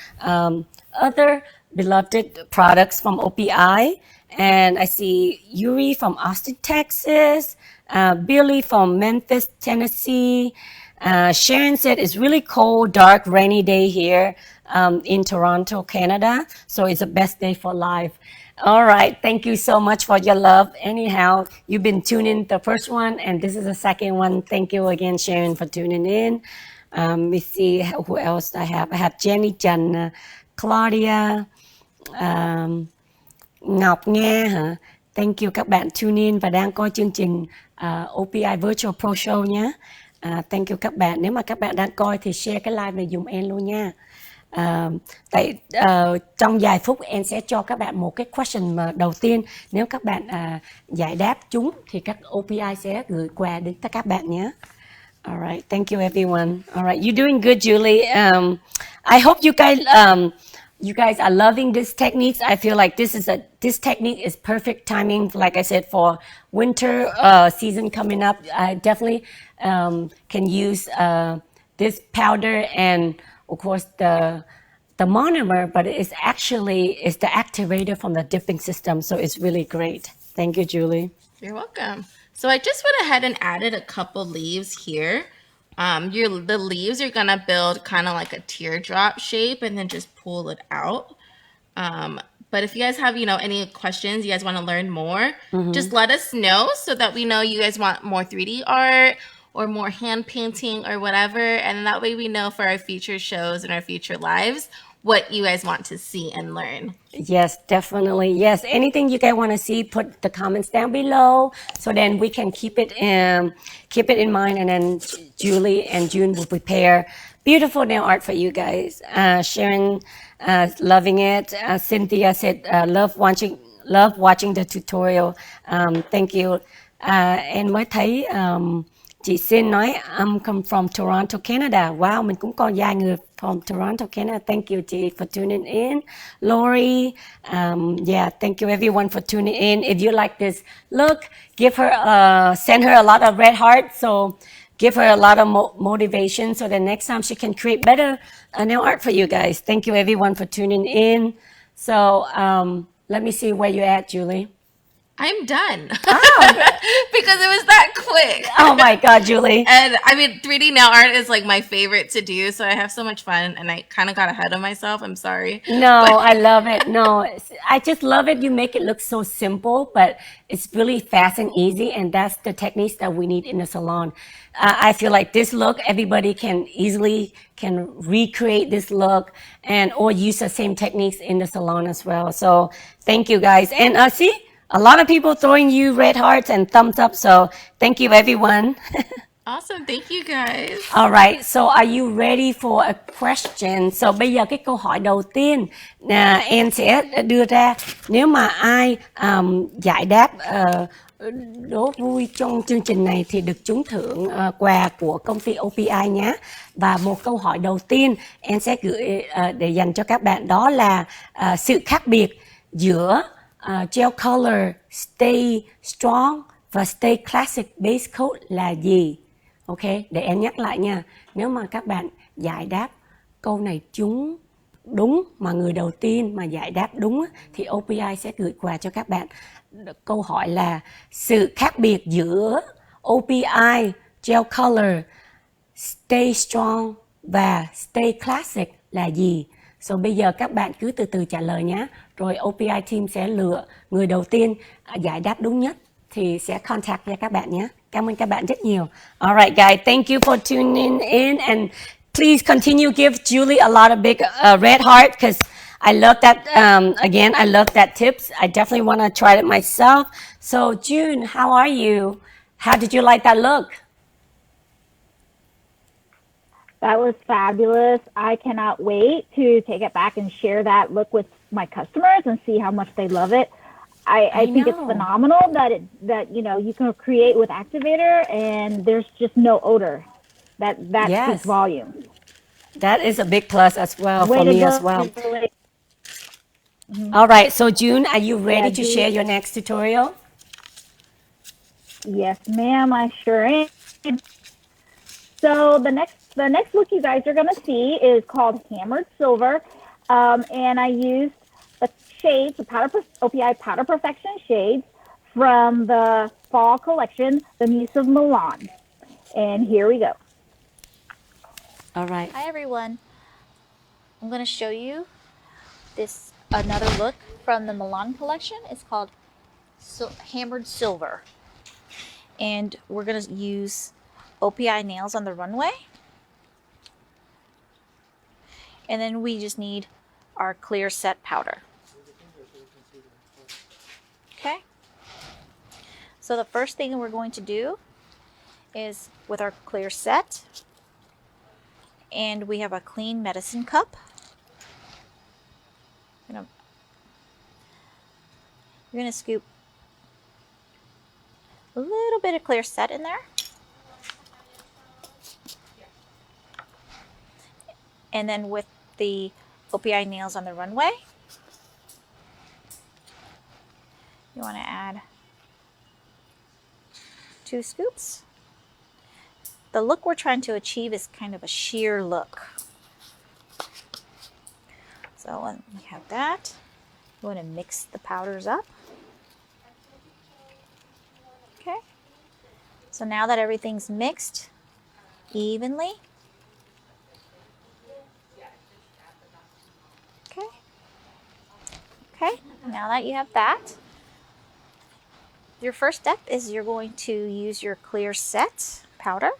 other beloved products from OPI. And I see Yuri from Austin, Texas, Billy from Memphis, Tennessee. Sharon said it's really cold, dark, rainy day here in Toronto, Canada. So it's the best day for live. All right. Thank you so much for your love. Anyhow, you've been tuning the first one, and this is the second one. Thank you again, Sharon, for tuning in. Let me see who else I have. I have Jenny, Jan, Claudia, Ngọc Nghe hả? Thank you các bạn tune in và đang coi chương trình OPI Virtual Pro Show nhé. Thank you các bạn. Nếu mà các bạn đang coi thì share cái live này dùm em luôn nha. Trong vài phút em sẽ cho các bạn một cái question mà đầu tiên. Nếu các bạn giải đáp chúng thì các OPI sẽ gửi quà đến các bạn nhé. Alright, thank you everyone. Alright, you're doing good, Julie. I hope you guys you guys are loving this techniques. I feel like this technique is perfect timing, like I said, for winter season coming up. I definitely can use this powder and of course the monomer, but it's the activator from the dipping system. So it's really great. Thank you, Julie. You're welcome. So I just went ahead and added a couple leaves here. The leaves are gonna build kind of like a teardrop shape and then just pull it out. But if you guys have, any questions, you guys want to learn more, just let us know so that we know you guys want more 3D art or more hand painting or whatever. And that way we know for our future shows and our future lives what you guys want to see and learn. Yes, definitely. Yes, anything you guys want to see, put the comments down below so then we can keep it in mind, and then Julie and June will prepare beautiful nail art for you guys. Sharon, loving it. Cynthia said, love watching the tutorial. Thank you. Em mới thấy chị Xin nói I'm come from Toronto, Canada. Wow, mình cũng có vài người from Toronto, Canada. Thank you, chị, for tuning in. Lori, yeah, thank you everyone for tuning in. If you like this look, send her a lot of red hearts. So give her a lot of motivation so that next time she can create better nail art for you guys. Thank you everyone for tuning in. So let me see where you're at, Julie. I'm done. Oh. Because it was that quick. Oh my God, Julie. And I mean, 3D nail art is like my favorite to do. So I have so much fun and I kind of got ahead of myself. I'm sorry. No, I love it. No, I just love it. You make it look so simple, but it's really fast and easy. And that's the techniques that we need in the salon. I feel like this look, everybody can recreate this look or use the same techniques in the salon as well. So thank you guys. And see, a lot of people throwing you red hearts and thumbs up. So thank you, everyone. Awesome. Thank you, guys. All right. So are you ready for a question? So bây giờ cái câu hỏi đầu tiên em sẽ đưa ra. Nếu mà ai giải đáp đố vui trong chương trình này thì được trúng thưởng quà của công ty OPI nhé. Và một câu hỏi đầu tiên em sẽ gửi để dành cho các bạn, đó là sự khác biệt giữa gel color, stay strong và stay classic base coat là gì? Ok, để em nhắc lại nha. Nếu mà các bạn giải đáp câu này trúng đúng, mà người đầu tiên mà giải đáp đúng thì OPI sẽ gửi quà cho các bạn. Câu hỏi là sự khác biệt giữa OPI, gel color, stay strong và stay classic là gì? So bây giờ các bạn cứ từ từ trả lời nhé. Rồi OPI team sẽ lựa người đầu tiên giải đáp đúng nhất thì sẽ contact với các bạn nhé. Cảm ơn các bạn rất nhiều. Alright guys, thank you for tuning in, and please continue give Julie a lot of big red heart because I love that. Again, I love that tips. I definitely want to try it myself. So June, how are you? How did you like that look? That was fabulous. I cannot wait to take it back and share that look with my customers and see how much they love it. I think it's phenomenal that you can create with activator and there's just no odor. That speaks volume. That is a big plus as well for me as well. All right, so June, are you ready to share your next tutorial? Yes, ma'am, I sure am. So the next look you guys are going to see is called Hammered Silver, and I used the shades, the OPI Powder Perfection shades from the fall collection, the Muse of Milan. And here we go. All right. Hi everyone. I'm going to show you another look from the Milan collection. It's called Hammered Silver. And we're going to use OPI nails on the runway. And then we just need our clear set powder. Okay. So the first thing we're going to do is with our clear set, and we have a clean medicine cup. You're going to scoop a little bit of clear set in there. And then with the OPI nails on the runway. You want to add 2 scoops. The look we're trying to achieve is kind of a sheer look. So when we have that, you want to mix the powders up. Okay. So now that everything's mixed evenly, okay. Okay, now that you have that, your first step is you're going to use your clear set powder.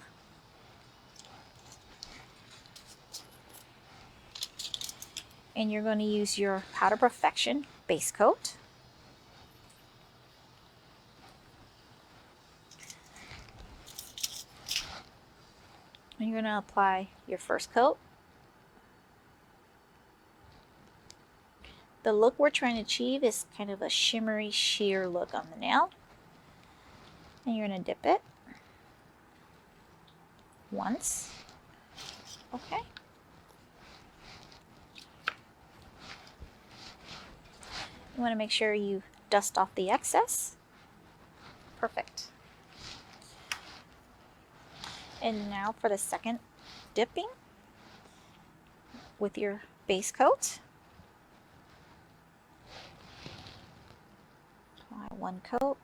And you're going to use your Powder Perfection base coat. And you're going to apply your first coat. The look we're trying to achieve is kind of a shimmery sheer look on the nail. And you're going to dip it once. Okay. You want to make sure you dust off the excess. Perfect. And now for the second dipping with your base coat. Apply 1 coat.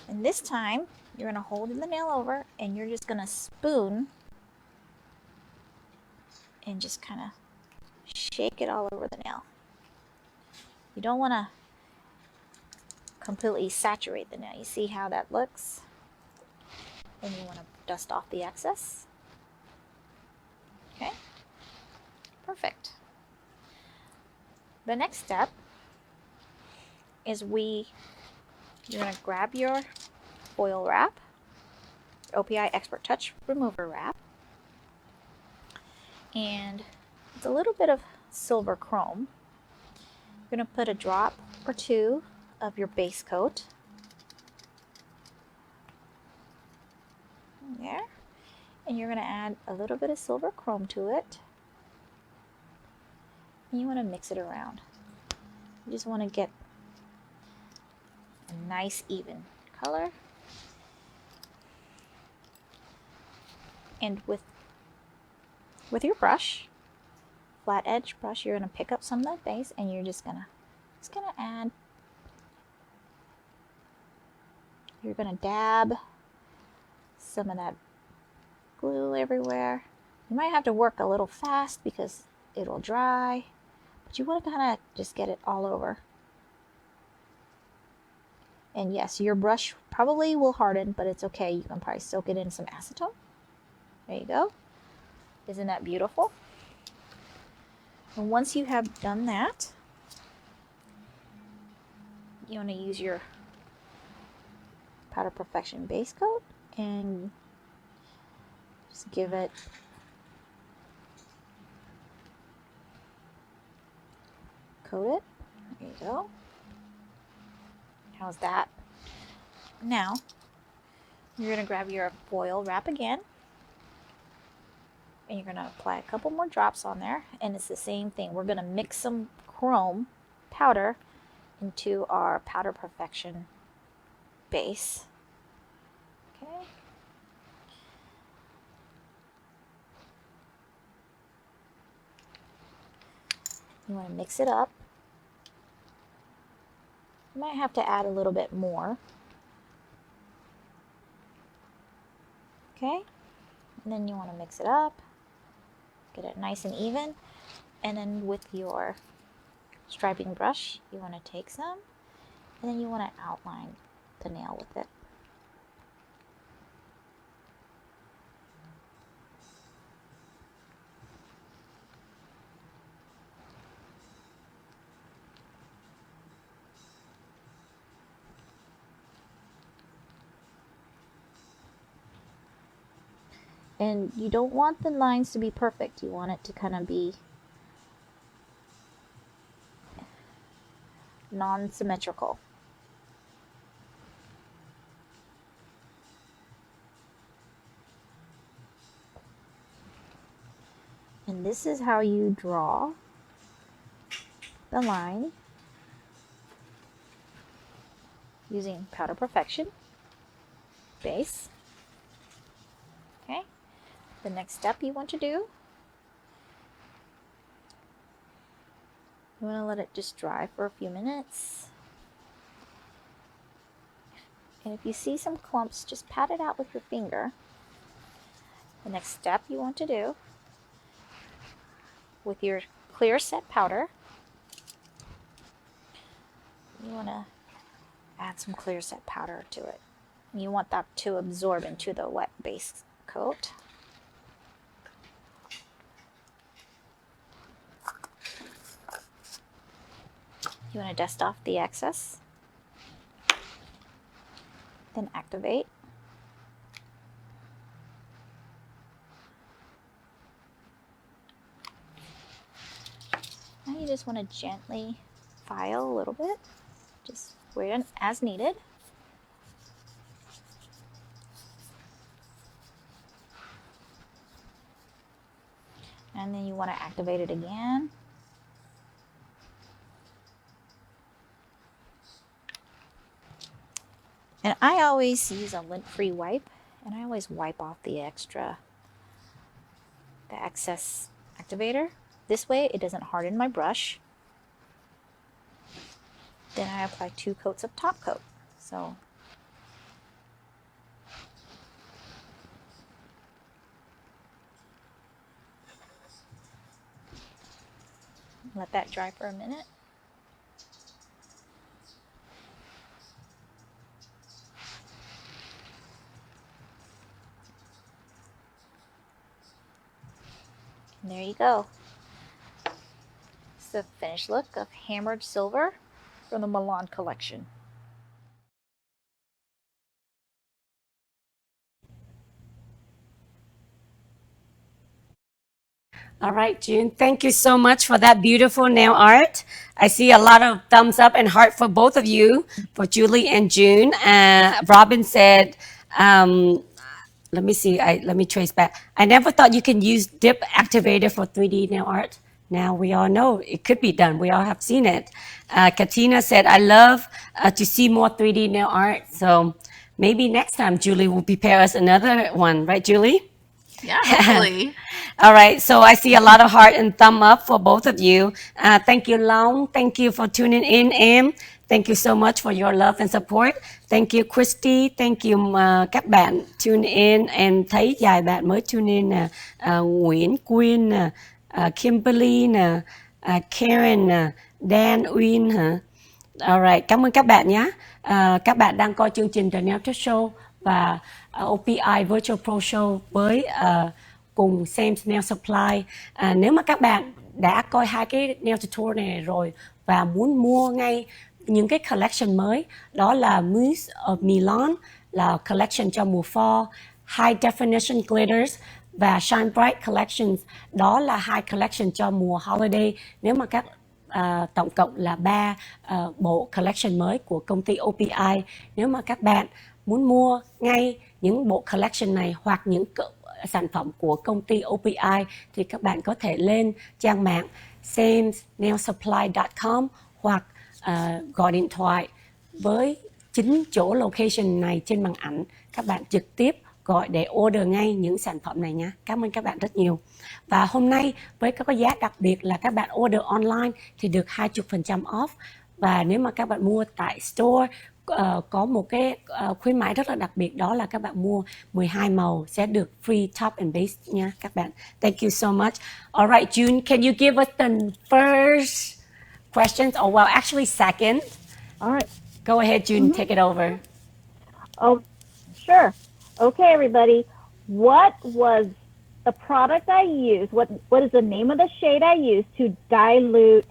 And this time, you're going to hold the nail over and you're just going to spoon and just kind of shake it all over the nail. You don't want to completely saturate the nail. You see how that looks? And you want to dust off the excess. Okay, perfect. The next step is you're going to grab your foil wrap, OPI Expert Touch Remover wrap, and it's a little bit of silver chrome. You're going to put a drop or 2 of your base coat there, and you're going to add a little bit of silver chrome to it, and you want to mix it around. You just want to get a nice even color. And with your flat edge brush, you're going to pick up some of that base and you're just gonna add, you're going to dab some of that glue everywhere. You might have to work a little fast because it'll dry, but you want to kind of just get it all over. And yes, your brush probably will harden, but it's okay. You can probably soak it in some acetone. There you go. Isn't that beautiful? And once you have done that, you want to use your Powder Perfection base coat and just give it coat it. There you go. How's that? Now, you're going to grab your foil wrap again, and you're going to apply a couple more drops on there, and it's the same thing. We're going to mix some chrome powder into our Powder Perfection base. Okay. You want to mix it up. You might have to add a little bit more. Okay, and then you want to mix it up, get it nice and even, and then with your striping brush, you want to take some, and then you want to outline the nail with it. And you don't want the lines to be perfect. You want it to kind of be non-symmetrical. And this is how you draw the line using Powder Perfection base. Okay, the next step you want to do, you want to let it just dry for a few minutes. And if you see some clumps, just pat it out with your finger. The next step you want to do, with your clear set powder, you want to add some clear set powder to it. You want that to absorb into the wet base coat. You want to dust off the excess, then activate. Now you just want to gently file a little bit, just where as needed. And then you want to activate it again. And I always use a lint-free wipe, and I always wipe off the excess activator. This way it doesn't harden my brush. Then I apply 2 coats of top coat. So let that dry for a minute. And there you go. It's the finished look of Hammered Silver from the Milan collection. All right, June, thank you so much for that beautiful nail art. I see a lot of thumbs up and heart for both of you, for Julie and June. Robin said, let me see, let me trace back. I never thought you can use dip activator for 3D nail art. Now we all know it could be done. We all have seen it. Katina said, I love to see more 3D nail art. So maybe next time Julie will prepare us another one, right, Julie? Yeah, hopefully. All right, so I see a lot of heart and thumb up for both of you. Thank you, Long. Thank you for tuning in, Em. Thank you so much for your love and support. Thank you, Christy. Thank you, các bạn tune in. And thấy vài bạn mới tune in nè. Nguyễn Quyên nè, Kimberly nè, Karen nè, Dan Uyên hả? Alright, cảm ơn các bạn nhé. Các bạn đang coi chương trình The Nail Tech Show và OPI Virtual Pro Show với cùng Sam's Nail Supply. Nếu mà các bạn đã coi 2 cái nail tutorial này rồi và muốn mua ngay những cái collection mới, đó là Mousse of Milan, là collection cho mùa fall, High Definition Glitters và Shine Bright Collections, đó là 2 collection cho mùa holiday. Nếu mà các tổng cộng là 3 bộ collection mới của công ty OPI. Nếu mà các bạn muốn mua ngay những bộ collection này hoặc những sản phẩm của công ty OPI thì các bạn có thể lên trang mạng samsnailsupply.com hoặc gọi điện thoại với chính chỗ location này trên màn ảnh. Các bạn trực tiếp gọi để order ngay những sản phẩm này nhé. Cảm ơn các bạn rất nhiều. Và hôm nay với các giá đặc biệt là các bạn order online thì được 20% off. Và nếu mà các bạn mua tại store có một cái khuyến mãi rất là đặc biệt, đó là các bạn mua 12 màu sẽ được free top and base nha các bạn. Thank you so much. All right, June, can you give us the first questions? Oh, well, actually second. All right. Go ahead, June, take it over. Oh, sure. Okay, everybody. What was the product I used? What is the name of the shade I used to dilute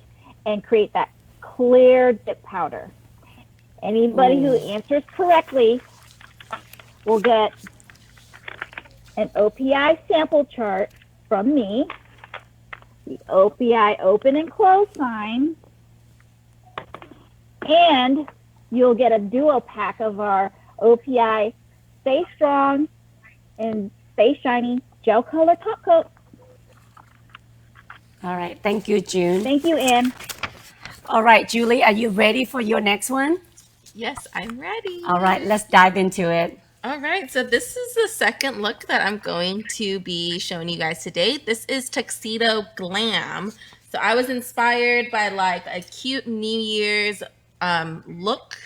and create that clear dip powder? Anybody who answers correctly will get an OPI sample chart from me, the OPI open and close sign, and you'll get a duo pack of our OPI Stay Strong and Stay Shiny gel color top coat. All right. Thank you, June. Thank you, Ann. All right, Julie, are you ready for your next one? Yes, I'm ready. All right, let's dive into it. All right, so this is the second look that I'm going to be showing you guys today. This is Tuxedo Glam. So I was inspired by like a cute New Year's look,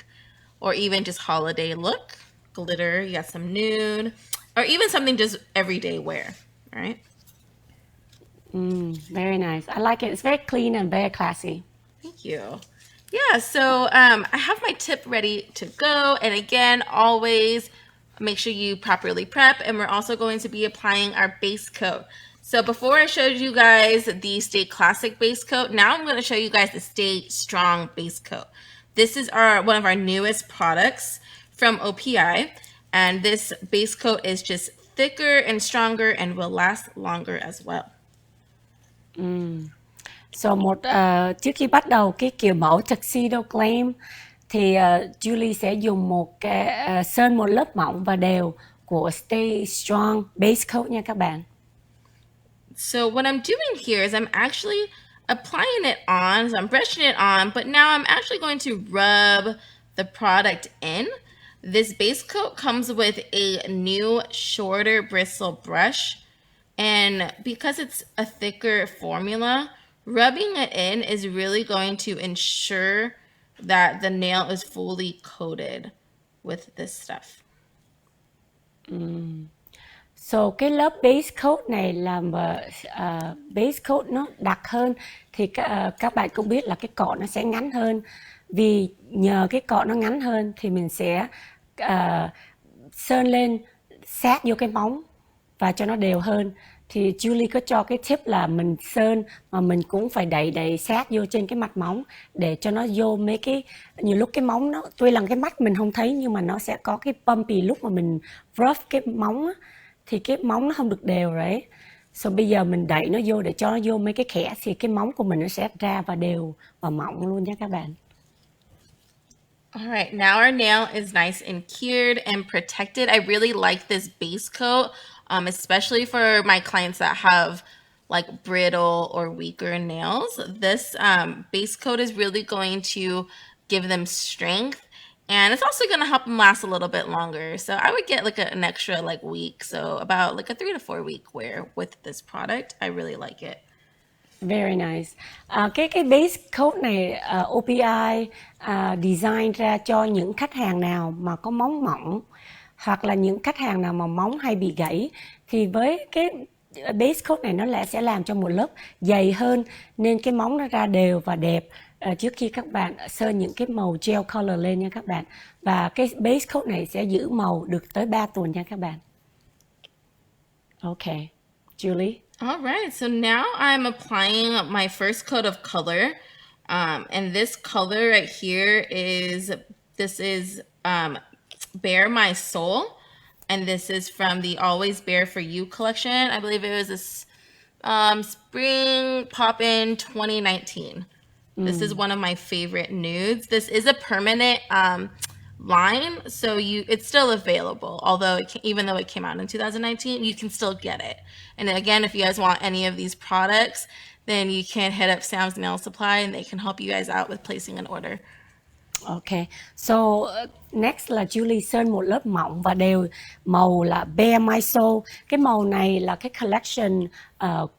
or even just holiday look. Glitter, you got some nude, or even something just everyday wear, all right? Very nice. I like it. It's very clean and very classy. Thank you. Yeah, so I have my tip ready to go. And again, always make sure you properly prep. And we're also going to be applying our base coat. So before I showed you guys the Stay Classic base coat, now I'm going to show you guys the Stay Strong base coat. This is one of our newest products from OPI. And this base coat is just thicker and stronger and will last longer as well. So trước khi bắt đầu cái kiểu mẫu tuxedo glam thì Julie sẽ dùng một cái sơn một lớp mỏng và đều của Stay Strong base coat nha các bạn. So what I'm doing here is I'm actually applying it on, so I'm brushing it on, but now I'm actually going to rub the product in. This base coat comes with a new shorter bristle brush, and because it's a thicker formula, rubbing it in is really going to ensure that the nail is fully coated with this stuff. So cái lớp base coat này làm base coat nó đặc hơn thì các bạn cũng biết là cái cọ nó sẽ ngắn hơn. Vì nhờ cái cọ nó ngắn hơn thì mình sẽ sơn lên sát vô cái móng và cho nó đều hơn. Thì Julie có cho cái tip là mình sơn mà mình cũng phải đẩy sát vô trên cái mặt móng để cho nó vô mấy cái, nhiều lúc cái móng nó tuy là cái mắt mình không thấy nhưng mà nó sẽ có cái bumpy lúc mà mình rough cái móng á, thì cái móng nó không được đều right. So bây giờ mình đẩy nó vô để cho nó vô mấy cái khẽ thì cái móng của mình nó sẽ ra và đều và mỏng luôn nha các bạn. All right, now our nail is nice and cured and protected. I really like this base coat, especially for my clients that have like brittle or weaker nails. This base coat is really going to give them strength, and it's also going to help them last a little bit longer. So I would get like an extra like week, so about like a 3 to 4 week wear with this product. I really like it. Very nice. Cái base coat này OPI design ra cho những khách hàng nào mà có móng mỏng hoặc là những khách hàng nào mà móng hay bị gãy thì với cái base coat này nó sẽ làm cho một lớp dày hơn nên cái móng nó ra đều và đẹp trước khi các bạn sơn những cái màu gel color lên nha các bạn. Và cái base coat này sẽ giữ màu được tới 3 tuần nha các bạn. Okay, Julie. All right, so now I'm applying my first coat of color. And this color right here this is Bare My Soul. And this is from the Always Bare For You collection. I believe it was a spring pop-in 2019. This is one of my favorite nudes. This is a permanent line, so it's still available. Although even though it came out in 2019, you can still get it. And again, if you guys want any of these products, then you can hit up Sam's Nail Supply and they can help you guys out with placing an order. Okay, so next là Julie sơn một lớp mỏng và đều màu là Bare My Soul. Cái màu này là cái collection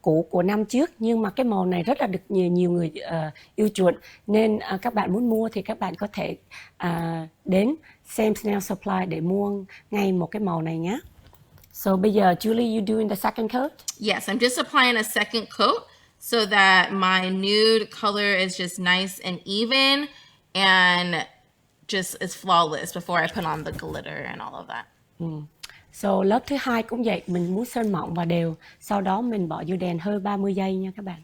cũ của năm trước nhưng mà cái màu này rất là được nhiều người yêu chuộng nên các bạn muốn mua thì các bạn có thể đến Sam's Nail Supply để mua ngay một cái màu này nhé. So bây giờ Julie, you doing the second coat? Yes, I'm just applying a second coat so that my nude color is just nice and even and just is flawless before I put on the glitter and all of that. So lớp thứ hai cũng vậy, mình muốn sơn mỏng và đều, sau đó mình bỏ vô đèn hơi 30 giây nha các bạn.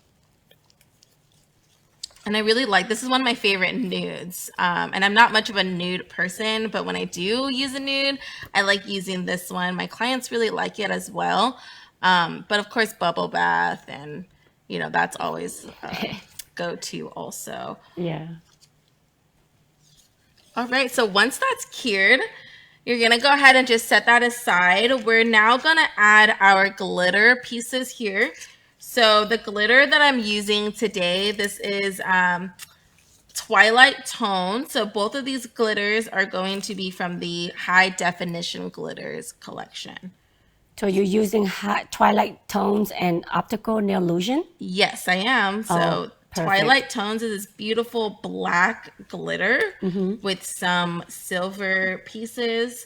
And I really like, this is one of my favorite nudes. And I'm not much of a nude person, but when I do use a nude, I like using this one. My clients really like it as well. But of course, bubble bath and, that's always go-to also. Yeah. All right, so once that's cured, you're going to go ahead and just set that aside. We're now going to add our glitter pieces here. So the glitter that I'm using today, this is Twilight Tone. So both of these glitters are going to be from the High Definition Glitters collection. So you're using twilight tones and optical nail illusion? Yes, I am. So Twilight Tones is this beautiful black glitter with some silver pieces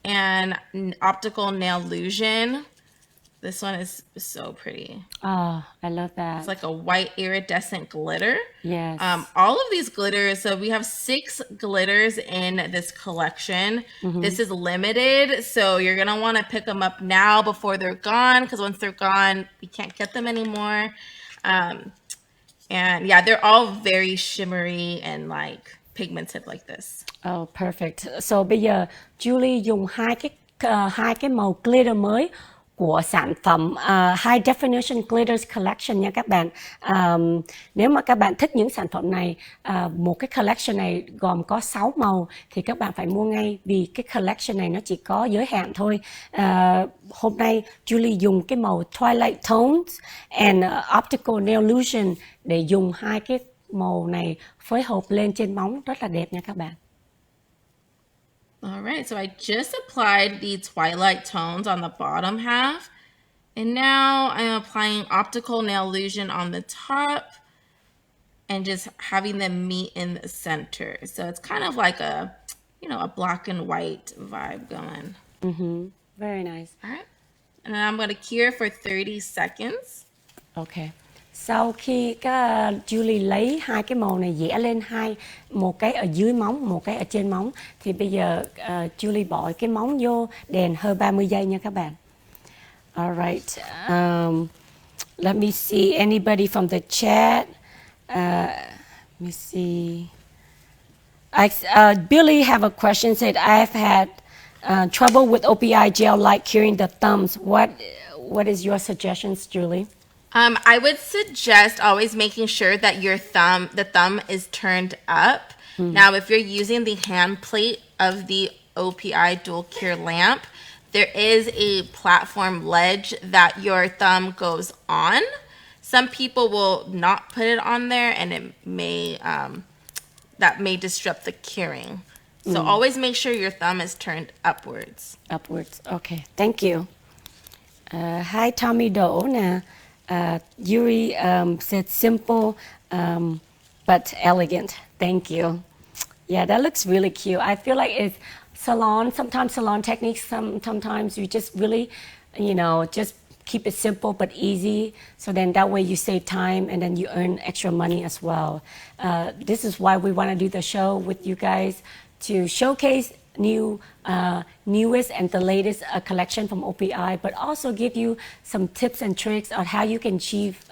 and optical nail illusion. This one is so pretty. Oh, I love that. It's like a white iridescent glitter. Yes. All of these glitters, so we have 6 glitters in this collection. This is limited, so you're going to want to pick them up now before they're gone, because once they're gone, we can't get them anymore. And yeah, they're all very shimmery and like pigmented like this. Oh, perfect. So bây giờ Julie dùng hai cái màu glitter mới của sản phẩm High Definition Glitters Collection nha các bạn. Nếu mà các bạn thích những sản phẩm này, một cái collection này gồm có 6 màu thì các bạn phải mua ngay, vì cái collection này nó chỉ có giới hạn thôi. Hôm nay Julie dùng cái màu Twilight Tones and Optical Nail Illusion để dùng hai cái màu này phối hợp lên trên móng rất là đẹp nha các bạn. All right, so I just applied the Twilight Tones on the bottom half. And now I'm applying optical nail illusion on the top and just having them meet in the center. So it's kind of like a, a black and white vibe going. Very nice. All right. And then I'm going to cure for 30 seconds. Okay. Sau khi các Julie lấy hai cái màu này vẽ lên một cái ở dưới móng, một cái ở trên móng, thì bây giờ Julie bỏ cái móng vô đèn hơn 30 giây nha các bạn. Alright. Let me see anybody from the chat. Let me see. Billy have a question. Said I've had trouble with OPI gel light curing the thumbs. What is your suggestions, Julie? I would suggest always making sure that the thumb is turned up. Now, if you're using the hand plate of the OPI dual cure lamp, there is a platform ledge that your thumb goes on. Some people will not put it on there, and it may that may disrupt the curing. So always make sure your thumb is turned upwards. Upwards. Okay. Thank you. Hi, Tommy Doe. Yuri said simple but elegant. Thank you. Yeah, that looks really cute. I feel like it's sometimes salon techniques, sometimes you just really, just keep it simple but easy. So then that way you save time and then you earn extra money as well. This is why we want to do the show with you guys, to showcase newest and the latest collection from OPI, but also give you some tips and tricks on how you can achieve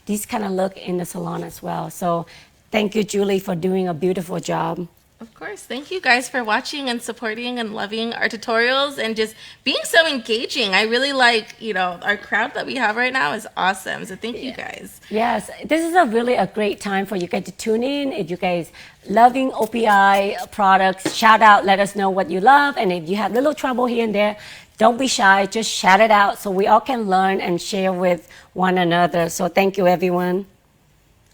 this kind of look in the salon as well. So thank you, Julie, for doing a beautiful job. Of course. Thank you guys for watching and supporting and loving our tutorials and just being so engaging. I really like, our crowd that we have right now is awesome. So thank you guys. Yes, this is a great time for you guys to tune in. If you guys loving OPI products, shout out, let us know what you love. And if you have little trouble here and there, don't be shy, just shout it out so we all can learn and share with one another. So thank you, everyone.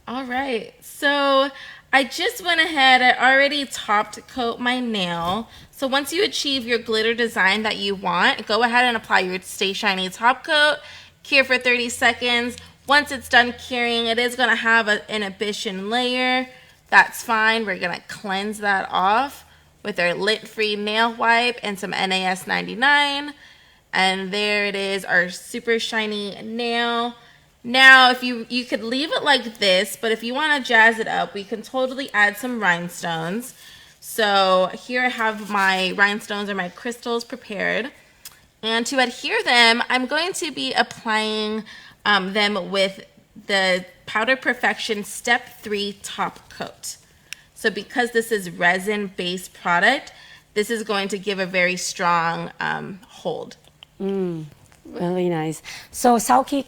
All right. So I just went ahead, I already topped coat my nail. So once you achieve your glitter design that you want, go ahead and apply your Stay Shiny top coat, cure for 30 seconds. Once it's done curing, it is gonna have an inhibition layer. That's fine, we're gonna cleanse that off with our lint-free nail wipe and some NAS 99. And there it is, our super shiny nail. Now, if you could leave it like this, but if you want to jazz it up, we can totally add some rhinestones. So here I have my rhinestones or my crystals prepared. And to adhere them, I'm going to be applying them with the Powder Perfection Step 3 top coat. So because this is resin-based product, this is going to give a very strong hold. Really nice. So sau khi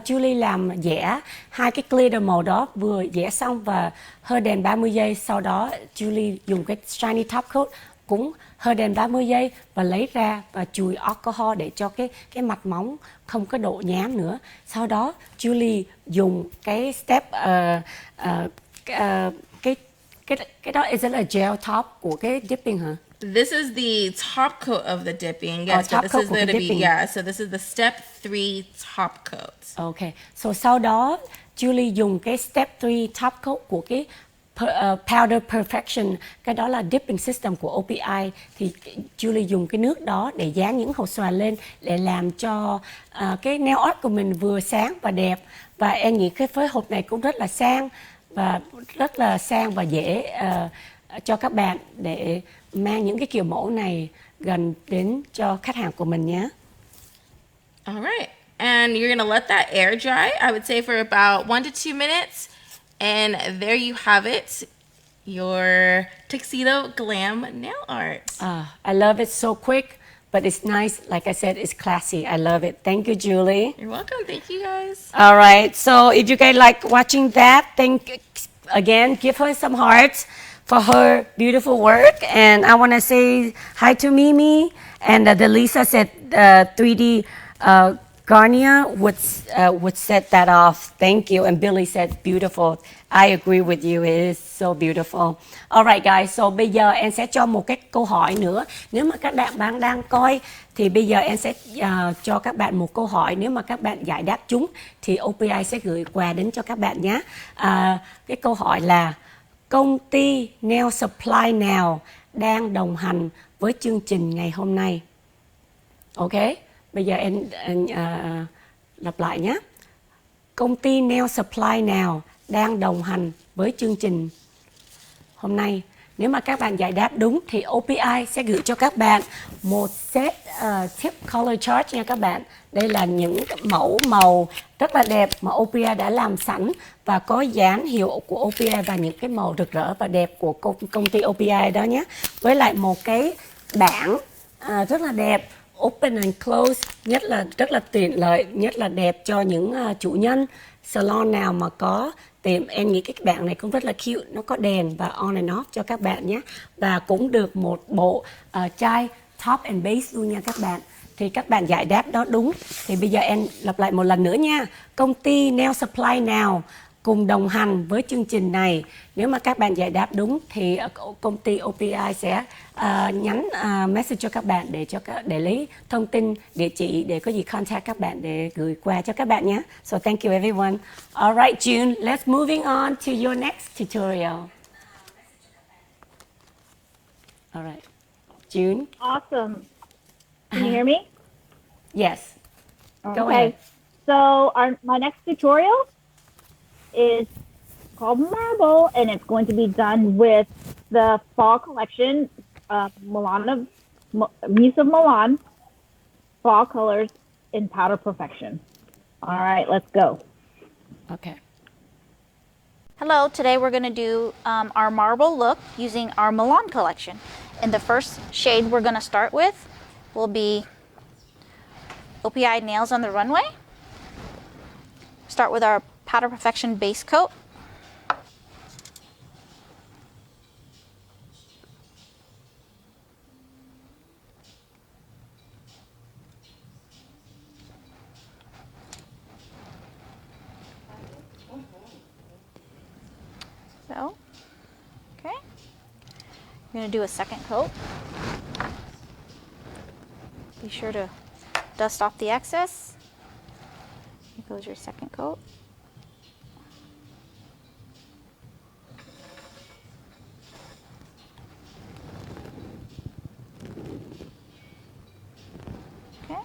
Julie làm vẽ hai cái glitter màu đó, vừa vẽ xong và hơi đèn 30 giây, sau đó Julie dùng cái shiny top coat cũng hơn đến 30 giây và lấy ra và chùi alcohol để cho cái mặt móng không có độ nhám nữa. Sau đó Julie dùng cái step cái đó is it a gel top của cái dipping hả? This is the top coat of the dipping. Yes, top but this coat is của there cái to be, dipping. yeah. So this is the step 3 top coat. Okay. So sau đó Julie dùng cái step 3 top coat của cái powder perfection, cái đó là dipping system của OPI. Thì Julie dùng cái nước đó để dán những hột xoàn lên để làm cho cái nail art của mình vừa sáng và đẹp. Và em nghĩ cái phối hộp này cũng rất là sang và dễ cho các bạn để mang những cái kiểu mẫu này gần đến cho khách hàng của mình nhé. All right. And you're going to let that air dry, I would say, for about 1 to 2 minutes. And there you have it, your tuxedo glam nail art. I love it, so quick, but it's nice. Like I said, it's classy. I love it. Thank you, Julie. You're welcome. Thank you, guys. All right. So if you guys like watching that, again, give her some hearts for her beautiful work. And I want to say hi to Mimi. And the Lisa said 3D Garnier would set that off. Thank you. And Billy said beautiful. I agree with you. It is so beautiful. All right, guys. So bây giờ em sẽ cho một cái câu hỏi nữa. Nếu mà các bạn đang coi thì bây giờ em sẽ cho các bạn một câu hỏi. Nếu mà các bạn giải đáp chúng thì OPI sẽ gửi quà đến cho các bạn nhé. Cái câu hỏi là công ty nail supply nào đang đồng hành với chương trình ngày hôm nay? Ok. Bây giờ em lặp lại nhé. Công ty nail supply nào đang đồng hành với chương trình hôm nay? Nếu mà các bạn giải đáp đúng thì OPI sẽ gửi cho các bạn một set tip color chart nha các bạn. Đây là những mẫu màu rất là đẹp mà OPI đã làm sẵn và có dán hiệu của OPI và những cái màu rực rỡ và đẹp của công ty OPI đó nhé. Với lại một cái bảng rất là đẹp, open and close, rất là tiện lợi, nhất là đẹp cho những chủ nhân salon nào mà có tiệm. Em nghĩ cái bảng này cũng rất là cute, nó có đèn và on and off cho các bạn nhé. Và cũng được một bộ chai top and base luôn nha các bạn. Thì các bạn giải đáp đó đúng thì bây giờ em lặp lại một lần nữa nha. Công ty nail supply nào cùng đồng hành với chương trình này? Nếu mà các bạn giải đáp đúng thì công ty OPI sẽ nhắn message cho các bạn để lấy thông tin địa chỉ để có gì contact các bạn để gửi quà cho các bạn nhé. So thank you everyone. All right, June, let's moving on to your next tutorial. All right, June. Awesome. Can you hear me? Yes. Go Okay. ahead. So my next tutorial is called Marble, and it's going to be done with the fall collection of Muse of Milan fall colors in powder perfection. All right, let's go. Okay. Hello, today we're going to do our marble look using our Milan collection. And the first shade we're going to start with will be OPI Nails on the Runway. Start with our Powder Perfection base coat. So, okay. I'm going to do a second coat. Be sure to dust off the excess. Here goes your second coat. Okay.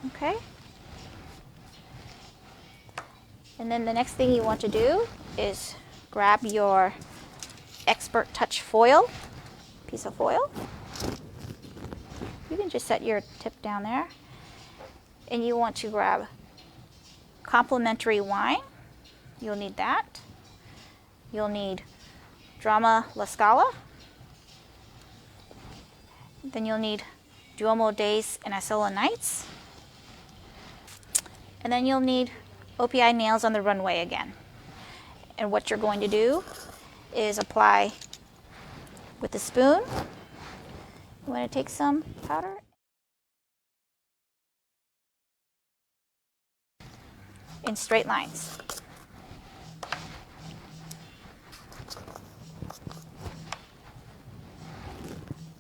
Okay. And then the next thing you want to do is grab your Expert Touch foil, piece of foil. You can just set your tip down there. And you want to grab complimentary wine. You'll need that. You'll need Drama La Scala. Then you'll need Duomo Days and Isola Nights. And then you'll need OPI Nails on the Runway again. And what you're going to do is apply with the spoon. You want to take some powder in straight lines.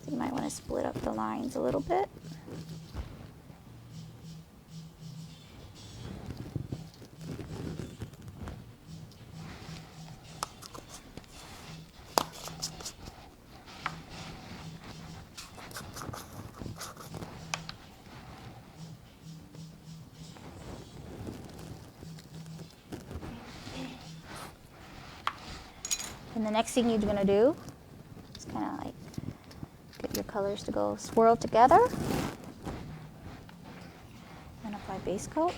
So you might want to split up the lines a little bit. And the next thing you're going to do is kind of like get your colors to go swirl together and apply base coat.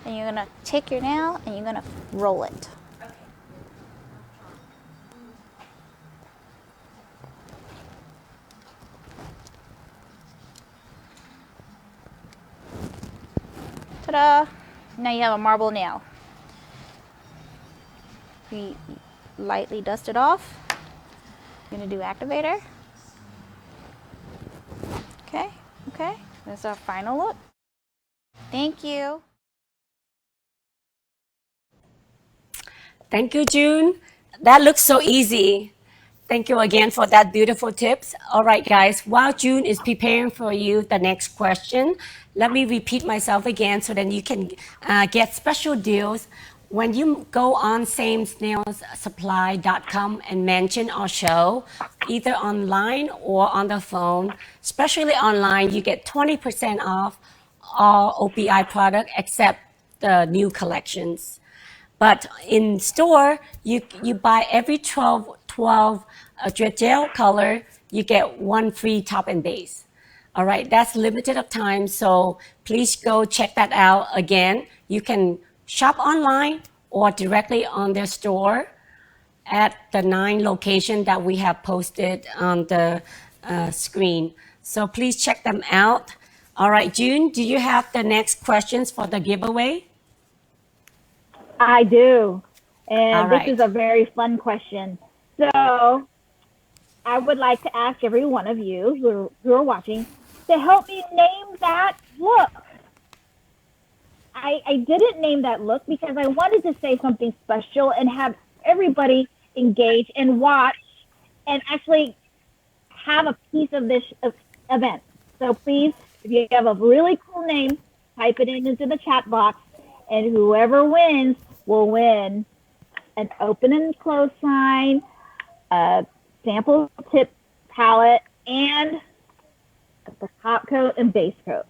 And you're going to take your nail and you're going to roll it. Ta-da! Now you have a marble nail. You lightly dust it off. You're going to do activator. Okay, okay. That's our final look. Thank you. Thank you, June. That looks so easy. Thank you again for that beautiful tips. All right, guys, while June is preparing for you the next question, let me repeat myself again so that you can get special deals. When you go on samesnailsupply.com and mention our show, either online or on the phone, especially online, you get 20% off all OPI product except the new collections. But in store, you buy every 12 Dredge gel color, you get one free top and base. All right, that's limited of time, so please go check that out. Again, you can shop online or directly on their store at the 9 locations that we have posted on the screen. So please check them out. All right, June, do you have the next questions for the giveaway? I do. And All right. This is a very fun question. So I would like to ask every one of you who are watching to help me name that look. I didn't name that look because I wanted to say something special and have everybody engage and watch and actually have a piece of this event. So please, if you have a really cool name, type it into the chat box, and whoever wins will win an open and close sign, a sample tip palette, and the top coat and base coat.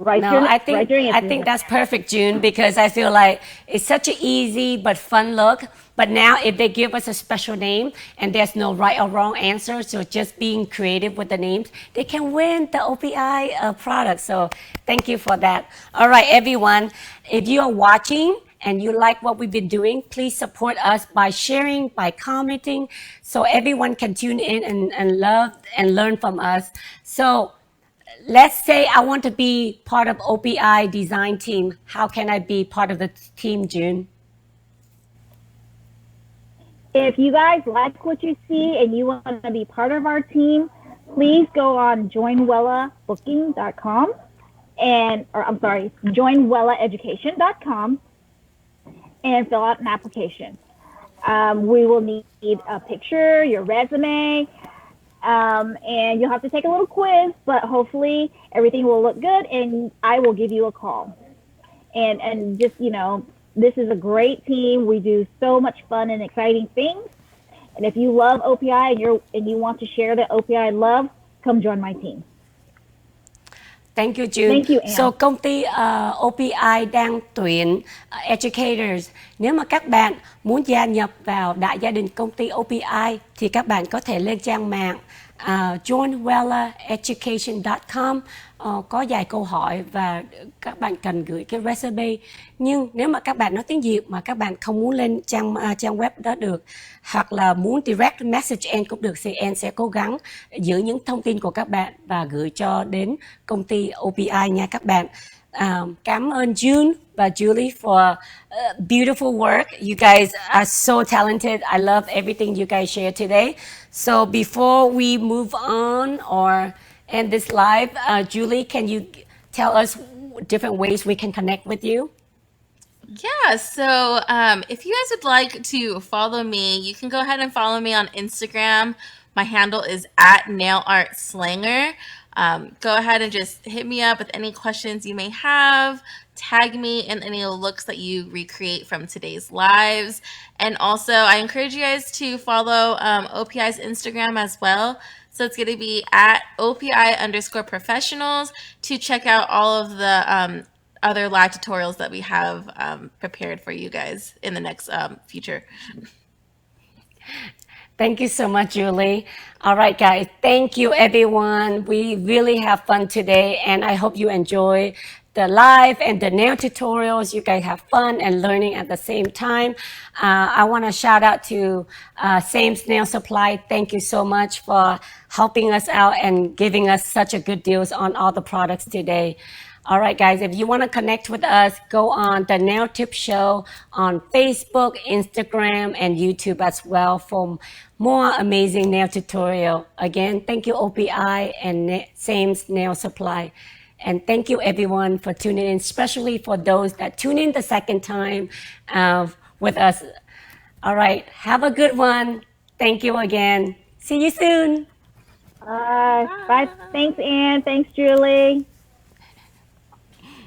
I think that's perfect, June, because I feel like it's such an easy but fun look. But now if they give us a special name and there's no right or wrong answer, so just being creative with the names, they can win the OPI product. So thank you for that. All right, everyone, if you are watching and you like what we've been doing, please support us by sharing, by commenting, so everyone can tune in and love and learn from us. So let's say I want to be part of OPI design team. How can I be part of the team, June? If you guys like what you see and you want to be part of our team, please go on joinwellabooking.com joinwellaeducation.com and fill out an application. We will need a picture, your resume, and you'll have to take a little quiz, but hopefully everything will look good and I will give you a call. And just, this is a great team. We do so much fun and exciting things. And if you love OPI and you want to share the OPI love, come join my team. Thank you, June. Thank you, Ann. So công ty OPI đang tuyển educators. Nếu mà các bạn muốn gia nhập vào đại gia đình công ty OPI thì các bạn có thể lên trang mạng johnwellaeducation.com. Có vài câu hỏi và các bạn cần gửi cái resume. Nhưng nếu mà các bạn nói tiếng Việt mà các bạn không muốn lên trang web đó được, hoặc là muốn direct message Ann cũng được, thì Ann sẽ cố gắng giữ những thông tin của các bạn và gửi cho đến công ty OPI nha các bạn. Cảm ơn June và Julie for beautiful work. You guys are so talented. I love everything you guys shared today. So before we move on or end this live, Julie, can you tell us different ways we can connect with you? Yeah, so if you guys would like to follow me, you can go ahead and follow me on Instagram. My handle is at nailartslanger. Go ahead and just hit me up with any questions you may have. Tag me in any looks that you recreate from today's lives. And also, I encourage you guys to follow OPI's Instagram as well. So it's going to be at OPI_professionals to check out all of the other live tutorials that we have prepared for you guys in the next future. Thank you so much, Julie. All right, guys. Thank you, everyone. We really have fun today, and I hope you enjoy the live and the nail tutorials. You guys have fun and learning at the same time. I want to shout out to Sam's Nail Supply. Thank you so much for helping us out and giving us such a good deals on all the products today. All right, guys, if you want to connect with us, go on the Nail Tip Show on Facebook, Instagram, and YouTube as well for more amazing nail tutorial. Again, thank you, OPI and Sam's Nail Supply. And thank you, everyone, for tuning in, especially for those that tune in the second time with us. All right, have a good one. Thank you again. See you soon. Bye. Thanks, Ann. Thanks, Julie.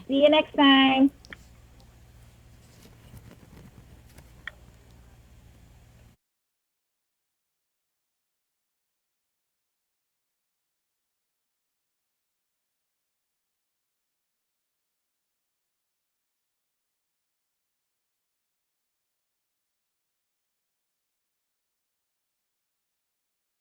See you next time.